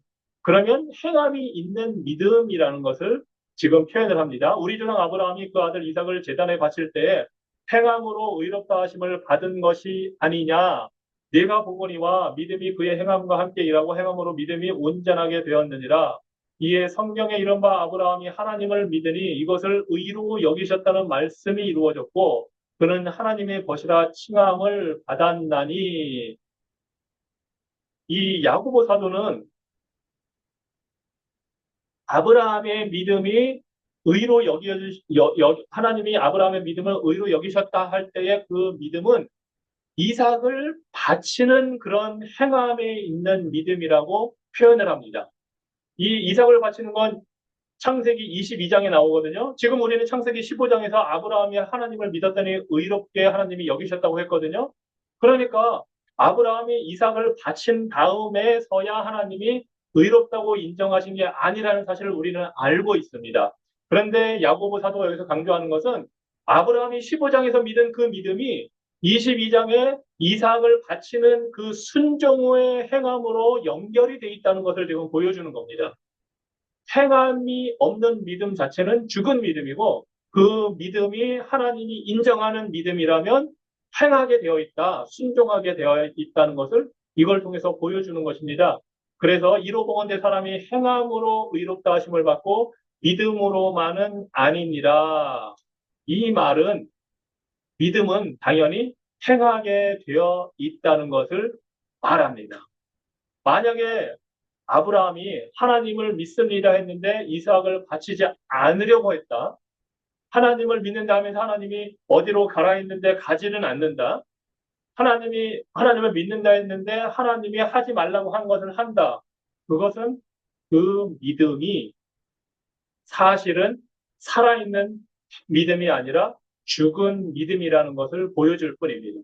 그러면 행함이 있는 믿음이라는 것을 지금 표현을 합니다. 우리 조상 아브라함이 그 아들 이삭을 제단에 바칠 때 행함으로 의롭다 하심을 받은 것이 아니냐? 내가 보거니와 믿음이 그의 행함과 함께 일하고 행함으로 믿음이 온전하게 되었느니라. 이에 성경에 이른 바 아브라함이 하나님을 믿으니 이것을 의로 여기셨다는 말씀이 이루어졌고 그는 하나님의 것이라 칭함을 받았나니. 이 야고보 사도는 아브라함의 믿음이 의로 하나님이 아브라함의 믿음을 의로 여기셨다 할 때의 그 믿음은 이삭을 바치는 그런 행함에 있는 믿음이라고 표현을 합니다. 이 이삭을 바치는 건 창세기 22장에 나오거든요. 지금 우리는 창세기 15장에서 아브라함이 하나님을 믿었더니 의롭게 하나님이 여기셨다고 했거든요. 그러니까 아브라함이 이삭을 바친 다음에서야 하나님이 의롭다고 인정하신 게 아니라는 사실을 우리는 알고 있습니다. 그런데 야고보 사도가 여기서 강조하는 것은 아브라함이 15장에서 믿은 그 믿음이 22장에 이삭을 바치는 그 순종의 행함으로 연결이 돼 있다는 것을 지금 보여주는 겁니다. 행함이 없는 믿음 자체는 죽은 믿음이고 그 믿음이 하나님이 인정하는 믿음이라면 행하게 되어 있다, 순종하게 되어 있다는 것을 이걸 통해서 보여주는 것입니다. 그래서 이로 보건대 사람이 행함으로 의롭다 하심을 받고 믿음으로만은 아니니라. 이 말은 믿음은 당연히 행하게 되어 있다는 것을 말합니다. 만약에 아브라함이 하나님을 믿습니다 했는데 이삭을 바치지 않으려고 했다. 하나님을 믿는다 하면서 하나님이 어디로 가라 했는데 가지는 않는다. 하나님을 믿는다 했는데 하나님이 하지 말라고 한 것을 한다. 그것은 그 믿음이 사실은 살아있는 믿음이 아니라 죽은 믿음이라는 것을 보여줄 뿐입니다.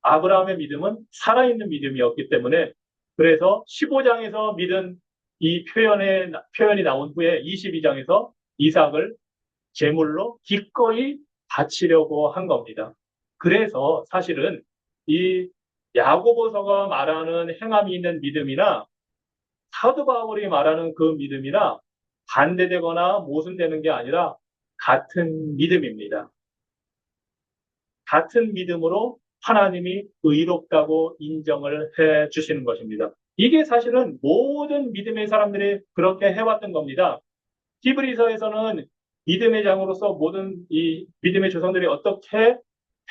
아브라함의 믿음은 살아있는 믿음이었기 때문에 그래서 15장에서 믿은 이 표현이 나온 후에 22장에서 이삭을 제물로 기꺼이 바치려고 한 겁니다. 그래서 사실은 이 야고보서가 말하는 행함이 있는 믿음이나 사도 바울이 말하는 그 믿음이나 반대되거나 모순되는 게 아니라 같은 믿음입니다. 같은 믿음으로 하나님이 의롭다고 인정을 해 주시는 것입니다. 이게 사실은 모든 믿음의 사람들이 그렇게 해왔던 겁니다. 히브리서에서는 믿음의 장으로서 모든 이 믿음의 조상들이 어떻게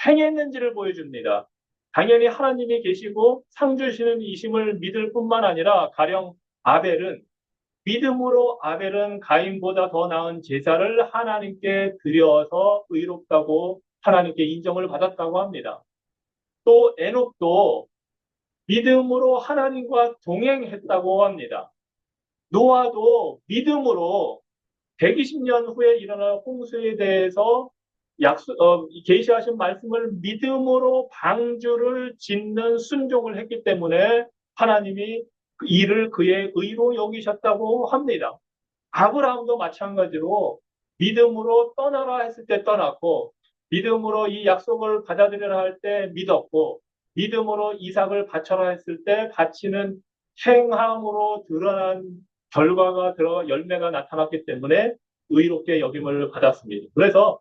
행했는지를 보여줍니다. 당연히 하나님이 계시고 상 주시는 이심을 믿을 뿐만 아니라 가령 믿음으로 아벨은 가인보다 더 나은 제사를 하나님께 드려서 의롭다고 하나님께 인정을 받았다고 합니다. 또 에녹도 믿음으로 하나님과 동행했다고 합니다. 노아도 믿음으로 120년 후에 일어날 홍수에 대해서 계시하신 말씀을 믿음으로 방주를 짓는 순종을 했기 때문에 하나님이 그 이를 그의 의로 여기셨다고 합니다. 아브라함도 마찬가지로 믿음으로 떠나라 했을 때 떠났고 믿음으로 이 약속을 받아들여라 할 때 믿었고 믿음으로 이삭을 바쳐라 했을 때 바치는 행함으로 드러난 결과가 열매가 나타났기 때문에 의롭게 여김을 받았습니다. 그래서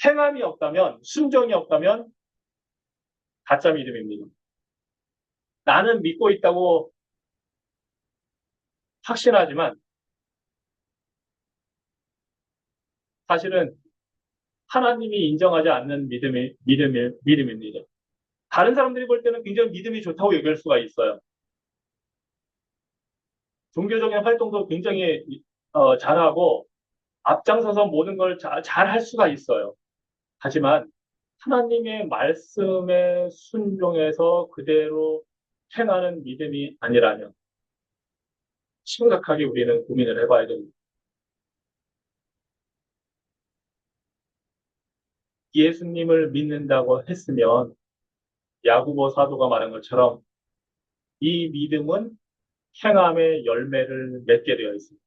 행함이 없다면 순종이 없다면 가짜 믿음입니다. 나는 믿고 있다고 확신하지만 사실은 하나님이 인정하지 않는 믿음입니다. 다른 사람들이 볼 때는 굉장히 믿음이 좋다고 여길 수가 있어요. 종교적인 활동도 굉장히 잘하고 앞장서서 모든 걸 잘 할 수가 있어요. 하지만 하나님의 말씀에 순종해서 그대로 행하는 믿음이 아니라면 심각하게 우리는 고민을 해봐야 됩니다. 예수님을 믿는다고 했으면 야고보 사도가 말한 것처럼 이 믿음은 행함의 열매를 맺게 되어 있습니다.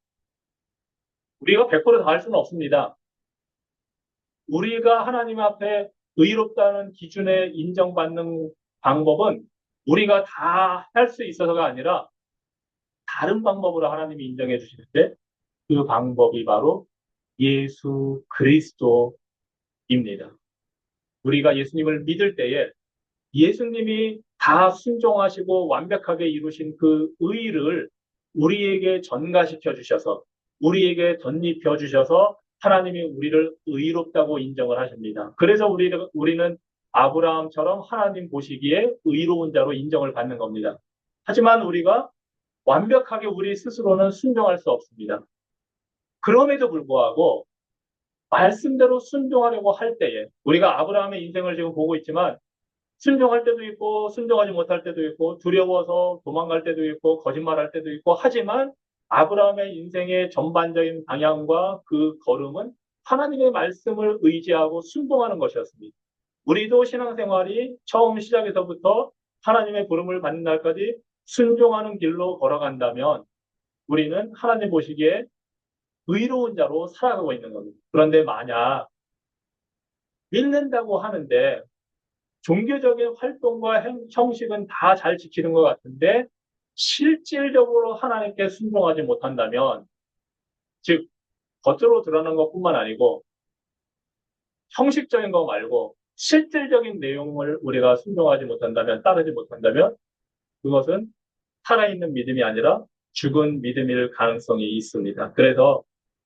우리가 100%다 할 수는 없습니다. 우리가 하나님 앞에 의롭다는 기준에 인정받는 방법은 우리가 다 할 수 있어서가 아니라 다른 방법으로 하나님이 인정해 주시는데 그 방법이 바로 예수 그리스도입니다. 우리가 예수님을 믿을 때에 예수님이 다 순종하시고 완벽하게 이루신 그 의를 우리에게 전가시켜 주셔서 우리에게 덧입혀 주셔서 하나님이 우리를 의롭다고 인정을 하십니다. 그래서 우리는 아브라함처럼 하나님 보시기에 의로운 자로 인정을 받는 겁니다. 하지만 우리가 완벽하게 우리 스스로는 순종할 수 없습니다. 그럼에도 불구하고 말씀대로 순종하려고 할 때에 우리가 아브라함의 인생을 지금 보고 있지만 순종할 때도 있고 순종하지 못할 때도 있고 두려워서 도망갈 때도 있고 거짓말할 때도 있고 하지만 아브라함의 인생의 전반적인 방향과 그 걸음은 하나님의 말씀을 의지하고 순종하는 것이었습니다. 우리도 신앙생활이 처음 시작에서부터 하나님의 부름을 받는 날까지 순종하는 길로 걸어간다면 우리는 하나님 보시기에 의로운 자로 살아가고 있는 겁니다. 그런데 만약 믿는다고 하는데 종교적인 활동과 형식은 다 잘 지키는 것 같은데 실질적으로 하나님께 순종하지 못한다면 즉 겉으로 드러난 것뿐만 아니고 형식적인 거 말고 실질적인 내용을 우리가 순종하지 못한다면 따르지 못한다면 그것은 살아있는 믿음이 아니라 죽은 믿음일 가능성이 있습니다. 그래서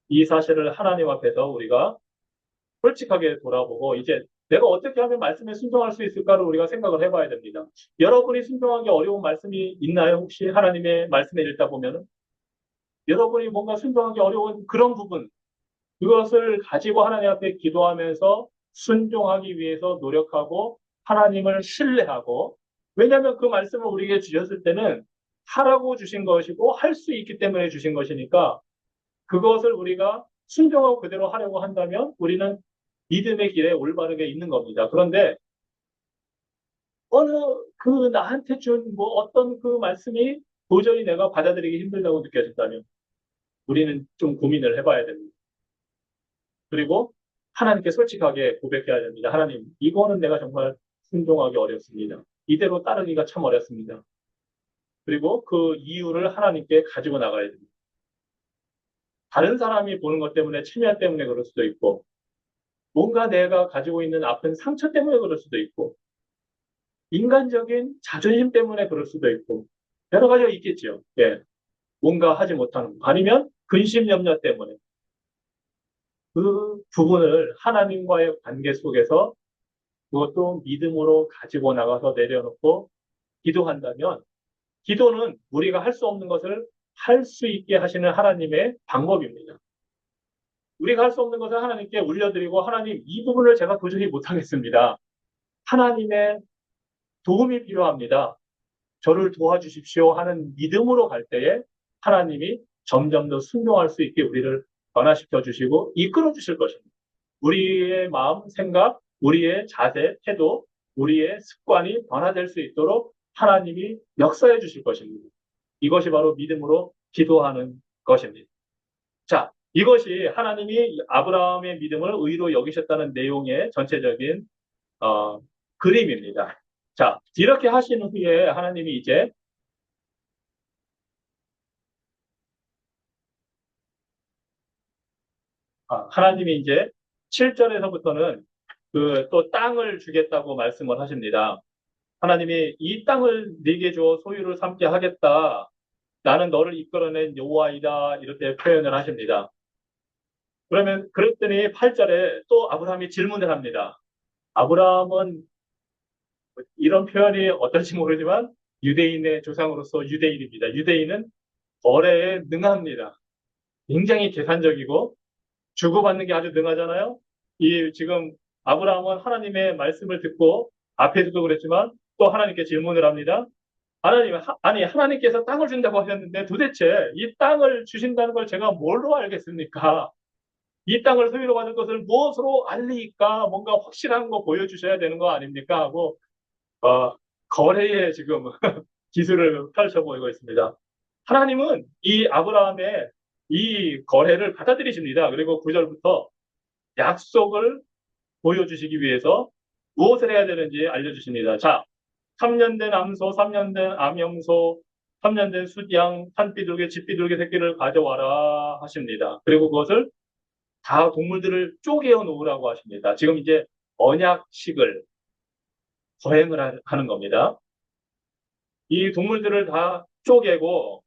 이 사실을 하나님 앞에서 우리가 솔직하게 돌아보고 이제 내가 어떻게 하면 말씀에 순종할 수 있을까를 우리가 생각을 해봐야 됩니다. 여러분이 순종하기 어려운 말씀이 있나요? 혹시 하나님의 말씀에 읽다 보면은 여러분이 뭔가 순종하기 어려운 그런 부분 그것을 가지고 하나님 앞에 기도하면서 순종하기 위해서 노력하고 하나님을 신뢰하고 왜냐하면 그 말씀을 우리에게 주셨을 때는 하라고 주신 것이고 할 수 있기 때문에 주신 것이니까 그것을 우리가 순종하고 그대로 하려고 한다면 우리는 믿음의 길에 올바르게 있는 겁니다. 그런데 어느 그 나한테 준 뭐 어떤 그 말씀이 도저히 내가 받아들이기 힘들다고 느껴진다면 우리는 좀 고민을 해봐야 됩니다. 그리고 하나님께 솔직하게 고백해야 됩니다. 하나님, 이거는 내가 정말 순종하기 어렵습니다. 이대로 따르기가 참 어렵습니다. 그리고 그 이유를 하나님께 가지고 나가야 됩니다. 다른 사람이 보는 것 때문에 체면 때문에 그럴 수도 있고 뭔가 내가 가지고 있는 아픈 상처 때문에 그럴 수도 있고 인간적인 자존심 때문에 그럴 수도 있고 여러 가지가 있겠죠. 예. 뭔가 하지 못하는 거. 아니면 근심 염려 때문에 그 부분을 하나님과의 관계 속에서 그것도 믿음으로 가지고 나가서 내려놓고 기도한다면 기도는 우리가 할 수 없는 것을 할 수 있게 하시는 하나님의 방법입니다. 우리가 할 수 없는 것을 하나님께 올려드리고 하나님 이 부분을 제가 도저히 못하겠습니다. 하나님의 도움이 필요합니다. 저를 도와주십시오 하는 믿음으로 갈 때에 하나님이 점점 더 순종할 수 있게 우리를 변화시켜 주시고 이끌어 주실 것입니다. 우리의 마음, 생각, 우리의 자세, 태도, 우리의 습관이 변화될 수 있도록 하나님이 역사해 주실 것입니다. 이것이 바로 믿음으로 기도하는 것입니다. 자, 이것이 하나님이 아브라함의 믿음을 의로 여기셨다는 내용의 전체적인 어, 그림입니다. 자, 이렇게 하신 후에 하나님이 이제 하나님이 이제 7절에서부터는 그 또 땅을 주겠다고 말씀을 하십니다. 하나님이 이 땅을 네게 주어 소유를 삼게 하겠다. 나는 너를 이끌어낸 여호와이다. 이렇게 표현을 하십니다. 그러면 그랬더니 8절에 또 아브라함이 질문을 합니다. 아브라함은 이런 표현이 어떨지 모르지만 유대인의 조상으로서 유대인입니다. 유대인은 거래에 능합니다. 굉장히 계산적이고 주고받는 게 아주 능하잖아요. 이 지금 아브라함은 하나님의 말씀을 듣고 앞에서도 그랬지만 또 하나님께 질문을 합니다. 아니, 하나님께서 땅을 준다고 하셨는데 도대체 이 땅을 주신다는 걸 제가 뭘로 알겠습니까? 이 땅을 소유로 받을 것을 무엇으로 알리까? 뭔가 확실한 거 보여주셔야 되는 거 아닙니까? 하고, 어, 거래에 지금 기술을 펼쳐 보이고 있습니다. 하나님은 이 아브라함의 이 거래를 받아들이십니다. 그리고 9절부터 약속을 보여주시기 위해서 무엇을 해야 되는지 알려주십니다. 자, 3년 된 암소, 3년 된 암염소, 3년 된 숫양, 산비둘기, 집비둘기 새끼를 가져와라 하십니다. 그리고 그것을 다 동물들을 쪼개어 놓으라고 하십니다. 지금 이제 언약식을 거행을 하는 겁니다. 이 동물들을 다 쪼개고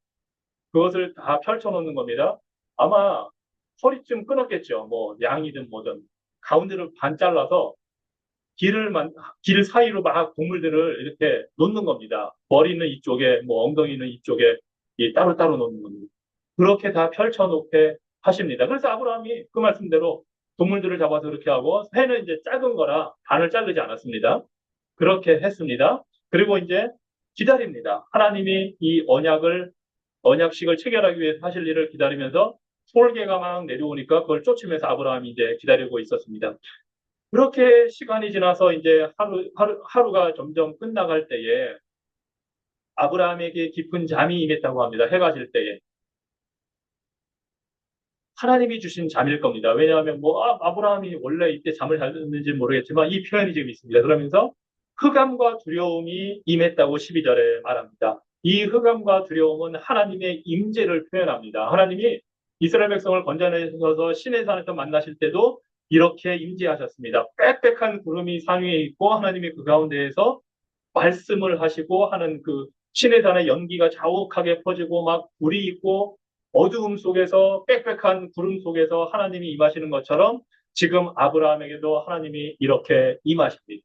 그것을 다 펼쳐놓는 겁니다. 아마 허리쯤 끊었겠죠. 뭐 양이든 뭐든 가운데를 반 잘라서 길 사이로 막 동물들을 이렇게 놓는 겁니다. 머리는 이쪽에, 뭐 엉덩이는 이쪽에 따로따로 놓는 겁니다. 그렇게 다 펼쳐놓게 하십니다. 그래서 아브라함이 그 말씀대로 동물들을 잡아서 그렇게 하고 새는 이제 작은 거라 반을 자르지 않았습니다. 그렇게 했습니다. 그리고 이제 기다립니다. 하나님이 이 언약식을 체결하기 위해서 하실 일을 기다리면서 솔개가 막 내려오니까 그걸 쫓으면서 아브라함이 이제 기다리고 있었습니다. 그렇게 시간이 지나서 이제 하루가 점점 끝나갈 때에 아브라함에게 깊은 잠이 임했다고 합니다. 해가 질 때에. 하나님이 주신 잠일 겁니다. 왜냐하면 뭐 아브라함이 원래 이때 잠을 잘 잤는지 모르겠지만 이 표현이 지금 있습니다. 그러면서 흑암과 두려움이 임했다고 12절에 말합니다. 이 흑암과 두려움은 하나님의 임재를 표현합니다. 하나님이 이스라엘 백성을 건져내셔서 시내 산에서 만나실 때도 이렇게 임재하셨습니다. 빽빽한 구름이 산 위에 있고 하나님이 그 가운데에서 말씀을 하시고 하는 그 시내 산의 연기가 자욱하게 퍼지고 막 불이 있고 어두움 속에서 빽빽한 구름 속에서 하나님이 임하시는 것처럼 지금 아브라함에게도 하나님이 이렇게 임하십니다.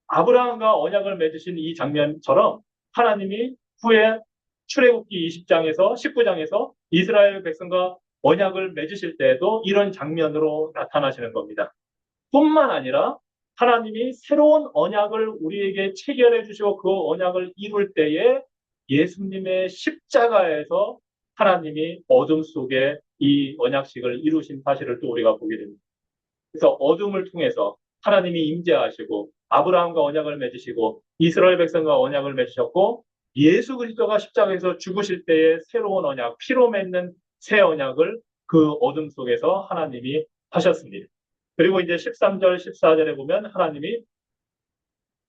아브라함과 언약을 맺으신 이 장면처럼 하나님이 후에 출애굽기 20장에서 19장에서 이스라엘 백성과 언약을 맺으실 때에도 이런 장면으로 나타나시는 겁니다. 뿐만 아니라 하나님이 새로운 언약을 우리에게 체결해 주시고 그 언약을 이룰 때에 예수님의 십자가에서 하나님이 어둠 속에 이 언약식을 이루신 사실을 또 우리가 보게 됩니다. 그래서 어둠을 통해서 하나님이 임재하시고 아브라함과 언약을 맺으시고 이스라엘 백성과 언약을 맺으셨고 예수 그리스도가 십자가에서 죽으실 때의 새로운 언약, 피로 맺는 새 언약을 그 어둠 속에서 하나님이 하셨습니다. 그리고 이제 13절, 14절에 보면 하나님이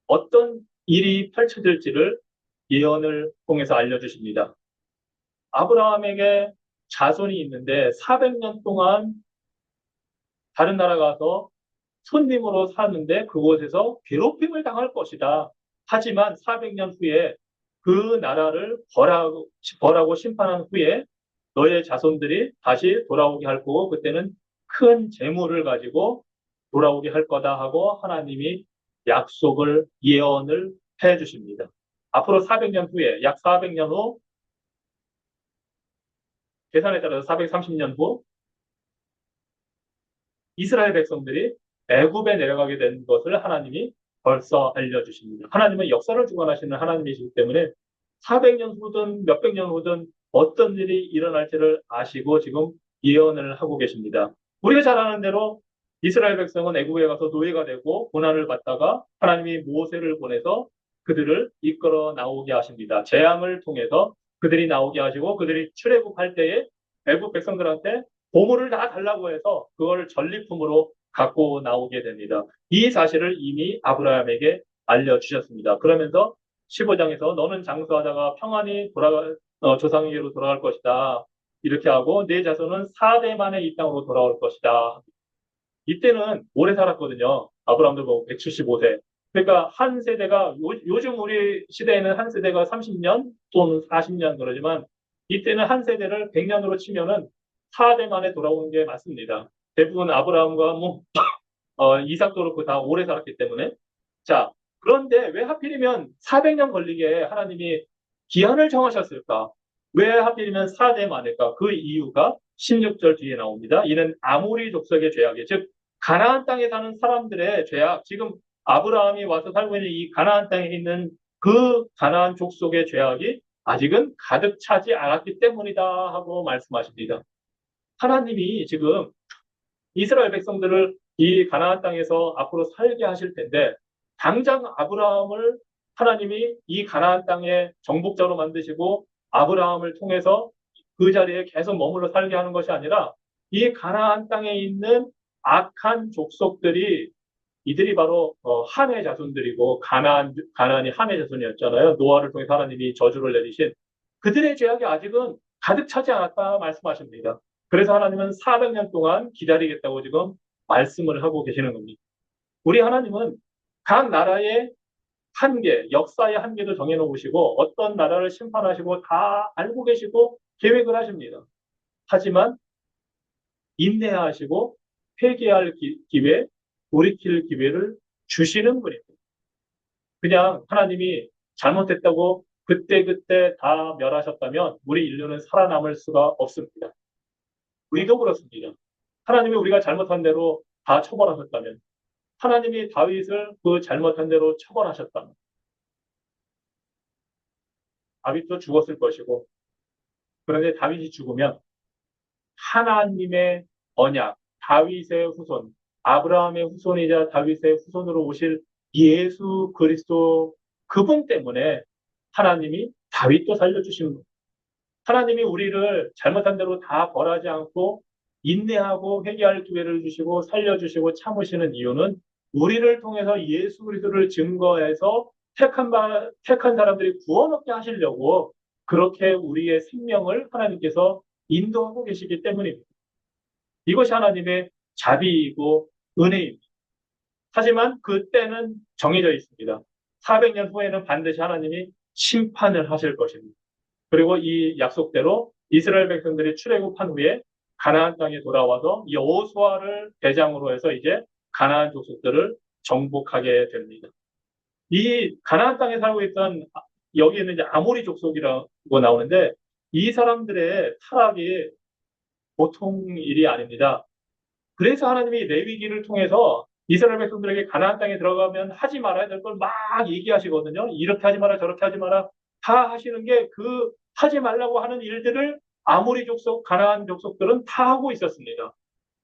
어떤 일이 펼쳐질지를 예언을 통해서 알려주십니다. 아브라함에게 자손이 있는데 400년 동안 다른 나라 가서 손님으로 사는데 그곳에서 괴롭힘을 당할 것이다. 하지만 400년 후에 그 나라를 벌하고 심판한 후에 너의 자손들이 다시 돌아오게 할 거고 그때는 큰 재물을 가지고 돌아오게 할 거다 하고 하나님이 약속을 예언을 해 주십니다. 앞으로 400년 후에 약 400년 후 계산에 따라서 430년 후 이스라엘 백성들이 애굽에 내려가게 된 것을 하나님이 벌써 알려주십니다. 하나님은 역사를 주관하시는 하나님이시기 때문에 400년 후든 몇백 년 후든 어떤 일이 일어날지를 아시고 지금 예언을 하고 계십니다. 우리가 잘 아는 대로 이스라엘 백성은 애굽에 가서 노예가 되고 고난을 받다가 하나님이 모세를 보내서 그들을 이끌어 나오게 하십니다. 재앙을 통해서 그들이 나오게 하시고 그들이 출애굽할 때에 애굽 백성들한테 보물을 다 달라고 해서 그걸 전리품으로 갖고 나오게 됩니다. 이 사실을 이미 아브라함에게 알려주셨습니다. 그러면서 15장에서 너는 장수하다가 평안히 조상에게로 돌아갈 것이다. 이렇게 하고 내 자손은 4대 만에 이 땅으로 돌아올 것이다. 이때는 오래 살았거든요. 아브라함도 뭐 175세. 그러니까 한 세대가 요즘 우리 시대에는 한 세대가 30년 또는 40년 그러지만 이때는 한 세대를 100년으로 치면은 4대 만에 돌아오는 게 맞습니다. 대부분 아브라함과 뭐 이삭도 그렇고 다 오래 살았기 때문에. 자, 그런데 왜 하필이면 400년 걸리게 하나님이 기한을 정하셨을까? 왜 하필이면 4대 만일까? 그 이유가 16절 뒤에 나옵니다. 이는 아모리 족속의 죄악이, 즉 가나안 땅에 사는 사람들의 죄악, 지금 아브라함이 와서 살고 있는 이 가나안 땅에 있는 그 가나안 족속의 죄악이 아직은 가득 차지 않았기 때문이다 하고 말씀하십니다. 하나님이 지금 이스라엘 백성들을 이 가나안 땅에서 앞으로 살게 하실 텐데 당장 아브라함을 하나님이 이 가나안 땅의 정복자로 만드시고 아브라함을 통해서 그 자리에 계속 머물러 살게 하는 것이 아니라 이 가나안 땅에 있는 악한 족속들이 이들이 바로 함의 자손들이고 가나안이 함의 자손이었잖아요. 노아를 통해 하나님이 저주를 내리신 그들의 죄악이 아직은 가득 차지 않았다 말씀하십니다. 그래서 하나님은 400년 동안 기다리겠다고 지금 말씀을 하고 계시는 겁니다. 우리 하나님은 각 나라의 한계, 역사의 한계도 정해놓으시고 어떤 나라를 심판하시고 다 알고 계시고 계획을 하십니다. 하지만 인내하시고 회개할 기회, 돌이킬 기회를 주시는 분입니다. 그냥 하나님이 잘못했다고 그때그때 다 멸하셨다면 우리 인류는 살아남을 수가 없습니다. 우리도 그렇습니다. 하나님이 우리가 잘못한 대로 다 처벌하셨다면, 하나님이 다윗을 그 잘못한 대로 처벌하셨다면, 다윗도 죽었을 것이고, 그런데 다윗이 죽으면 하나님의 언약, 다윗의 후손, 아브라함의 후손이자 다윗의 후손으로 오실 예수 그리스도 그분 때문에 하나님이 다윗도 살려주시는 거예요. 하나님이 우리를 잘못한 대로 다 벌하지 않고 인내하고 회개할 기회를 주시고 살려주시고 참으시는 이유는 우리를 통해서 예수 그리스도를 증거해서 택한 사람들이 구원 얻게 하시려고 그렇게 우리의 생명을 하나님께서 인도하고 계시기 때문입니다. 이것이 하나님의 자비이고 은혜입니다. 하지만 그때는 정해져 있습니다. 400년 후에는 반드시 하나님이 심판을 하실 것입니다. 그리고 이 약속대로 이스라엘 백성들이 출애굽한 후에 가나안 땅에 돌아와서 여호수아를 대장으로 해서 이제 가나안 족속들을 정복하게 됩니다. 이 가나안 땅에 살고 있던 여기에는 이제 아모리 족속이라고 나오는데 이 사람들의 타락이 보통 일이 아닙니다. 그래서 하나님이 레위기를 통해서 이스라엘 백성들에게 가나안 땅에 들어가면 하지 말아야 될 걸 막 얘기하시거든요. 이렇게 하지 마라, 저렇게 하지 마라. 다 하시는 게 그 하지 말라고 하는 일들을 아모리 족속, 가나안 족속들은 다 하고 있었습니다.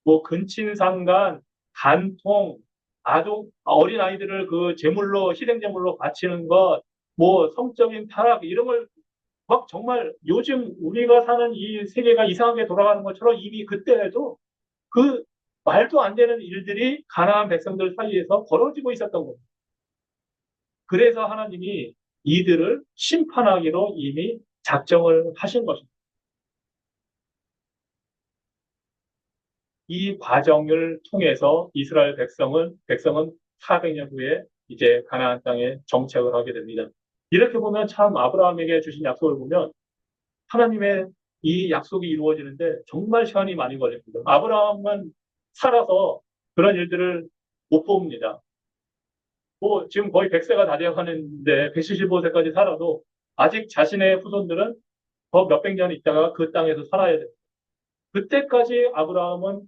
뭐 근친상간, 간통, 아동, 어린 아이들을 그 제물로 희생 제물로 바치는 것, 뭐 성적인 타락 이런 걸 막 정말 요즘 우리가 사는 이 세계가 이상하게 돌아가는 것처럼 이미 그때에도 그 말도 안 되는 일들이 가나안 백성들 사이에서 벌어지고 있었던 겁니다. 그래서 하나님이 이들을 심판하기로 이미 작정을 하신 것입니다. 이 과정을 통해서 이스라엘 백성은 400년 후에 이제 가나안 땅에 정착을 하게 됩니다. 이렇게 보면 참 아브라함에게 주신 약속을 보면 하나님의 이 약속이 이루어지는데 정말 시간이 많이 걸립니다. 아브라함은 살아서 그런 일들을 못 봅니다. 뭐 지금 거의 100세가 다 되어가는데 175세까지 살아도 아직 자신의 후손들은 더 몇백 년 있다가 그 땅에서 살아야 돼요. 그때까지 아브라함은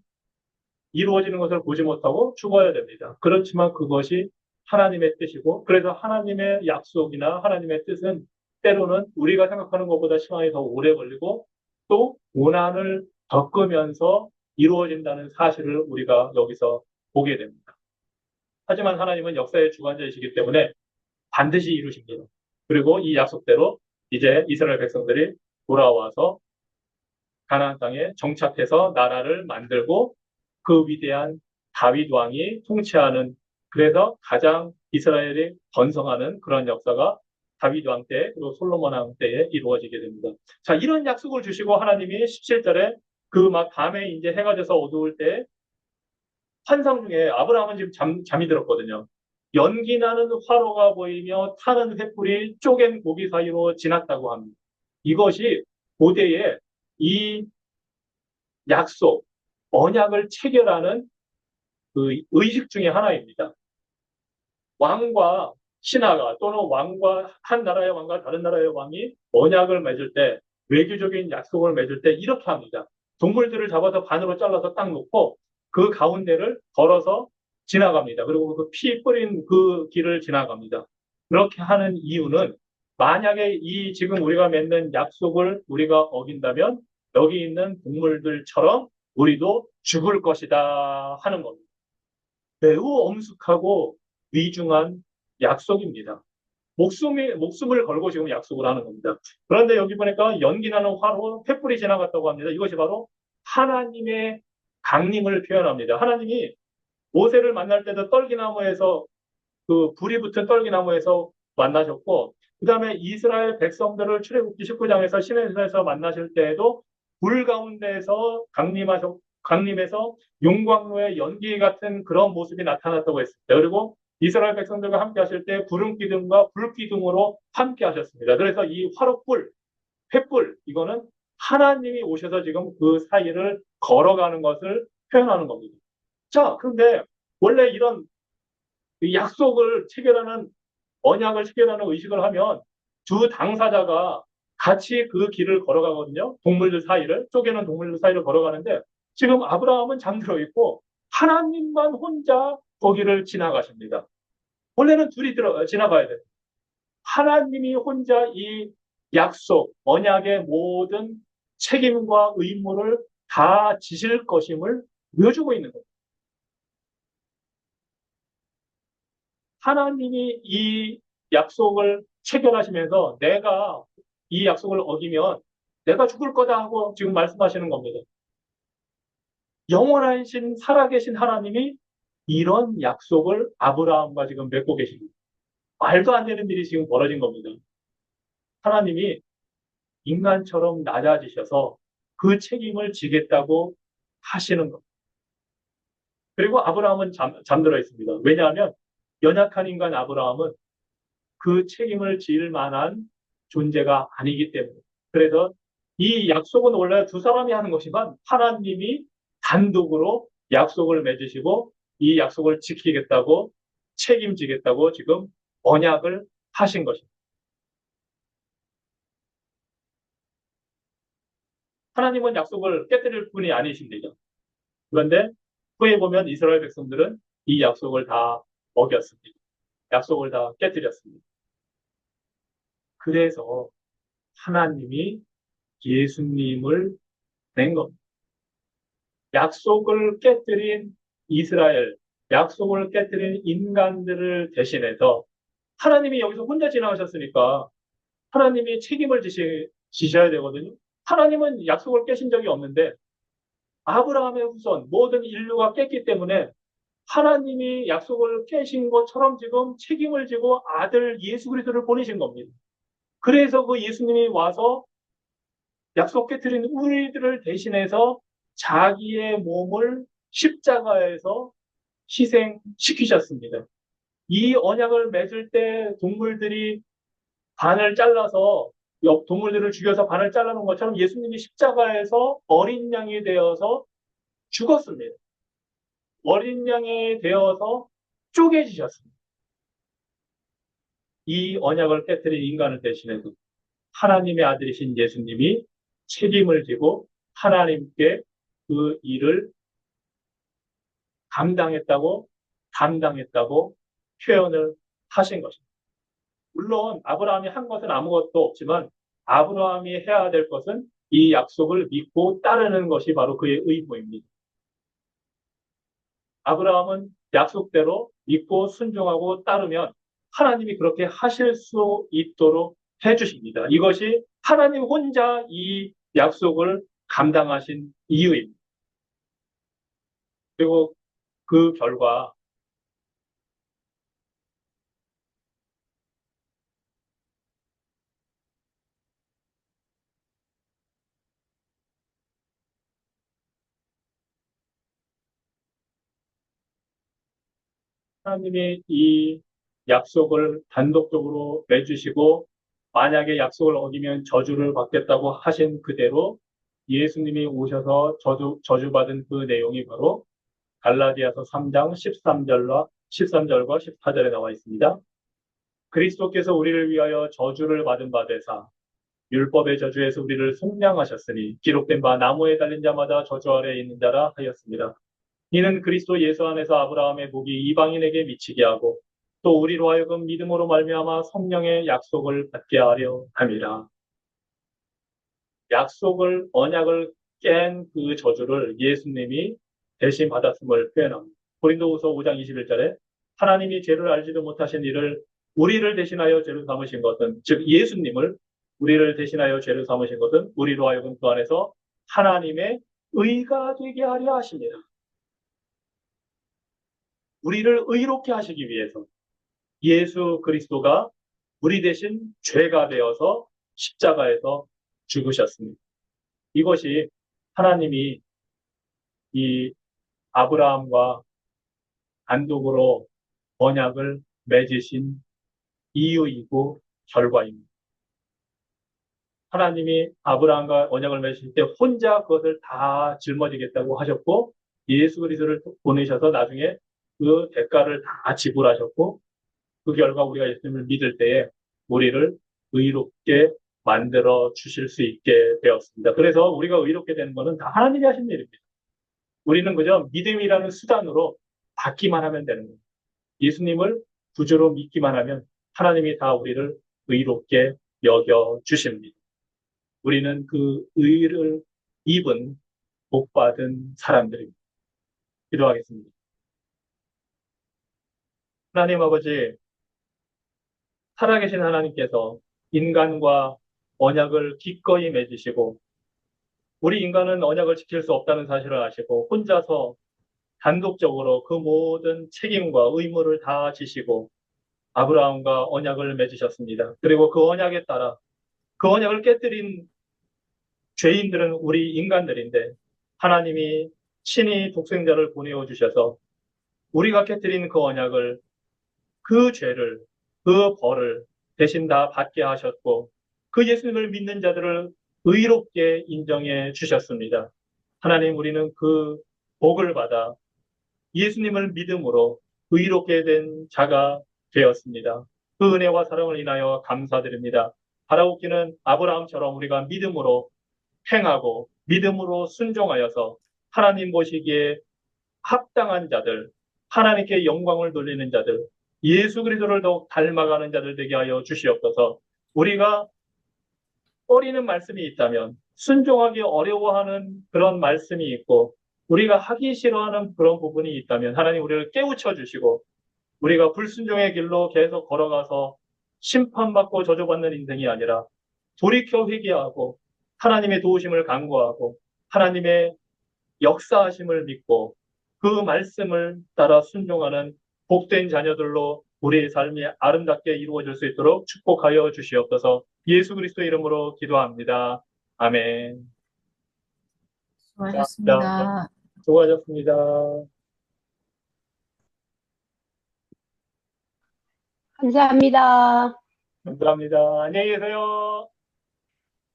이루어지는 것을 보지 못하고 죽어야 됩니다. 그렇지만 그것이 하나님의 뜻이고 그래서 하나님의 약속이나 하나님의 뜻은 때로는 우리가 생각하는 것보다 시간이 더 오래 걸리고 또 고난을 겪으면서 이루어진다는 사실을 우리가 여기서 보게 됩니다. 하지만 하나님은 역사의 주관자이시기 때문에 반드시 이루십니다. 그리고 이 약속대로 이제 이스라엘 백성들이 돌아와서 가나안 땅에 정착해서 나라를 만들고 그 위대한 다윗 왕이 통치하는 그래서 가장 이스라엘이 번성하는 그런 역사가 다윗 왕 때 그리고 솔로몬 왕 때에 이루어지게 됩니다. 자, 이런 약속을 주시고 하나님이 17절에 그 막 밤에 이제 해가 져서 어두울 때 환상 중에 아브라함은 지금 잠이 들었거든요. 연기 나는 화로가 보이며 타는 횃불이 쪼갠 고기 사이로 지났다고 합니다. 이것이 고대의 이 약속, 언약을 체결하는 그 의식 중에 하나입니다. 왕과 신하가 또는 왕과 한 나라의 왕과 다른 나라의 왕이 언약을 맺을 때 외교적인 약속을 맺을 때 이렇게 합니다. 동물들을 잡아서 반으로 잘라서 딱 놓고 그 가운데를 걸어서 지나갑니다. 그리고 그 피 뿌린 그 길을 지나갑니다. 그렇게 하는 이유는 만약에 이 지금 우리가 맺는 약속을 우리가 어긴다면 여기 있는 동물들처럼 우리도 죽을 것이다 하는 겁니다. 매우 엄숙하고 위중한 약속입니다. 목숨을 걸고 지금 약속을 하는 겁니다. 그런데 여기 보니까 연기 나는 화로 횃불이 지나갔다고 합니다. 이것이 바로 하나님의 강림을 표현합니다. 하나님이 모세를 만날 때도 떨기나무에서 그 불이 붙은 떨기나무에서 만나셨고, 그 다음에 이스라엘 백성들을 출애굽기 19장에서 시내에서 만나실 때에도 불 가운데에서 강림해서 용광로의 연기 같은 그런 모습이 나타났다고 했습니다. 그리고 이스라엘 백성들과 함께 하실 때 구름 기둥과 불 기둥으로 함께 하셨습니다. 그래서 이 화롯불, 횃불, 이거는 하나님이 오셔서 지금 그 사이를 걸어가는 것을 표현하는 겁니다. 자, 그런데 원래 이런 약속을 체결하는 언약을 체결하는 의식을 하면 두 당사자가 같이 그 길을 걸어가거든요. 동물들 사이를 쪼개는 동물들 사이를 걸어가는데 지금 아브라함은 잠들어 있고 하나님만 혼자 거기를 지나가십니다. 원래는 둘이 지나가야 돼요. 하나님이 혼자 이 약속, 언약의 모든 책임과 의무를 다 지실 것임을 보여주고 있는 거예요. 하나님이 이 약속을 체결하시면서 내가 이 약속을 어기면 내가 죽을 거다 하고 지금 말씀하시는 겁니다. 영원하신 살아계신 하나님이 이런 약속을 아브라함과 지금 맺고 계십니다. 말도 안 되는 일이 지금 벌어진 겁니다. 하나님이 인간처럼 낮아지셔서 그 책임을 지겠다고 하시는 겁니다. 그리고 아브라함은 잠들어 있습니다. 왜냐하면 연약한 인간 아브라함은 그 책임을 질 만한 존재가 아니기 때문에. 그래서 이 약속은 원래 두 사람이 하는 것이지만 하나님이 단독으로 약속을 맺으시고 이 약속을 지키겠다고 책임지겠다고 지금 언약을 하신 것입니다. 하나님은 약속을 깨뜨릴 분이 아니십니다. 그런데 후에 보면 이스라엘 백성들은 이 약속을 다 어겼습니다. 약속을 다 깨뜨렸습니다. 그래서 하나님이 예수님을 낸 겁니다. 약속을 깨뜨린 이스라엘, 약속을 깨뜨린 인간들을 대신해서 하나님이 여기서 혼자 지나가셨으니까 하나님이 책임을 지셔야 되거든요. 하나님은 약속을 깨신 적이 없는데 아브라함의 후손, 모든 인류가 깼기 때문에 하나님이 약속을 깨신 것처럼 지금 책임을 지고 아들 예수 그리스도를 보내신 겁니다. 그래서 그 예수님이 와서 약속 깨뜨린 우리들을 대신해서 자기의 몸을 십자가에서 희생시키셨습니다. 이 언약을 맺을 때 동물들이 반을 잘라서 옆 동물들을 죽여서 반을 잘라놓은 것처럼 예수님이 십자가에서 어린 양이 되어서 죽었습니다. 어린 양이 되어서 쪼개지셨습니다. 이 언약을 깨뜨린 인간을 대신해서 하나님의 아들이신 예수님이 책임을 지고 하나님께 그 일을 감당했다고 표현을 하신 것입니다. 물론 아브라함이 한 것은 아무것도 없지만 아브라함이 해야 될 것은 이 약속을 믿고 따르는 것이 바로 그의 의무입니다. 아브라함은 약속대로 믿고 순종하고 따르면 하나님이 그렇게 하실 수 있도록 해주십니다. 이것이 하나님 혼자 이 약속을 감당하신 이유입니다. 그리고 그 결과 하나님이 이 약속을 단독적으로 맺으시고 만약에 약속을 어기면 저주를 받겠다고 하신 그대로 예수님이 오셔서 저주받은 그 내용이 바로 갈라디아서 3장 13절과 14절에 나와 있습니다. 그리스도께서 우리를 위하여 저주를 받은 바 되사 율법의 저주에서 우리를 속량하셨으니 기록된 바 나무에 달린 자마다 저주 아래 있는 자라 하였습니다. 이는 그리스도 예수 안에서 아브라함의 복이 이방인에게 미치게 하고 또 우리로 하여금 믿음으로 말미암아 성령의 약속을 받게 하려 함이라. 약속을 언약을 깬 그 저주를 예수님이 대신 받았음을 표현합니다. 고린도후서 5장 21절에 하나님이 죄를 알지도 못하신 이를 우리를 대신하여 죄를 삼으신 것은 즉 예수님을 우리를 대신하여 죄를 삼으신 것은 우리로 하여금 그 안에서 하나님의 의가 되게 하려 하십니다. 우리를 의롭게 하시기 위해서 예수 그리스도가 우리 대신 죄가 되어서 십자가에서 죽으셨습니다. 이것이 하나님이 이 아브라함과 단독으로 언약을 맺으신 이유이고 결과입니다. 하나님이 아브라함과 언약을 맺으실 때 혼자 그것을 다 짊어지겠다고 하셨고 예수 그리스도를 보내셔서 나중에 그 대가를 다 지불하셨고 그 결과 우리가 예수님을 믿을 때에 우리를 의롭게 만들어 주실 수 있게 되었습니다. 그래서 우리가 의롭게 되는 것은 다 하나님이 하신 일입니다. 우리는 그저 믿음이라는 수단으로 받기만 하면 되는 거예요. 예수님을 구주로 믿기만 하면 하나님이 다 우리를 의롭게 여겨 주십니다. 우리는 그 의를 입은 복받은 사람들입니다. 기도하겠습니다. 하나님 아버지, 살아계신 하나님께서 인간과 언약을 기꺼이 맺으시고 우리 인간은 언약을 지킬 수 없다는 사실을 아시고 혼자서 단독적으로 그 모든 책임과 의무를 다 지시고 아브라함과 언약을 맺으셨습니다. 그리고 그 언약에 따라 그 언약을 깨뜨린 죄인들은 우리 인간들인데 하나님이 친히 독생자를 보내어 주셔서 우리가 깨뜨린 그 언약을 그 죄를 그 벌을 대신 다 받게 하셨고 그 예수님을 믿는 자들을 의롭게 인정해 주셨습니다. 하나님 우리는 그 복을 받아 예수님을 믿음으로 의롭게 된 자가 되었습니다. 그 은혜와 사랑을 인하여 감사드립니다. 바라옵기는 아브라함처럼 우리가 믿음으로 행하고 믿음으로 순종하여서 하나님 보시기에 합당한 자들, 하나님께 영광을 돌리는 자들, 예수 그리스도를 더욱 닮아가는 자들 되게 하여 주시옵소서. 우리가 꺼리는 말씀이 있다면 순종하기 어려워하는 그런 말씀이 있고 우리가 하기 싫어하는 그런 부분이 있다면 하나님 우리를 깨우쳐 주시고 우리가 불순종의 길로 계속 걸어가서 심판받고 저주받는 인생이 아니라 돌이켜 회개하고 하나님의 도우심을 간구하고 하나님의 역사하심을 믿고 그 말씀을 따라 순종하는 복된 자녀들로 우리의 삶이 아름답게 이루어질 수 있도록 축복하여 주시옵소서. 예수 그리스도 이름으로 기도합니다. 아멘. 감사합니다. 수고하셨습니다. 수고하셨습니다. 감사합니다. 감사합니다. 안녕히 계세요.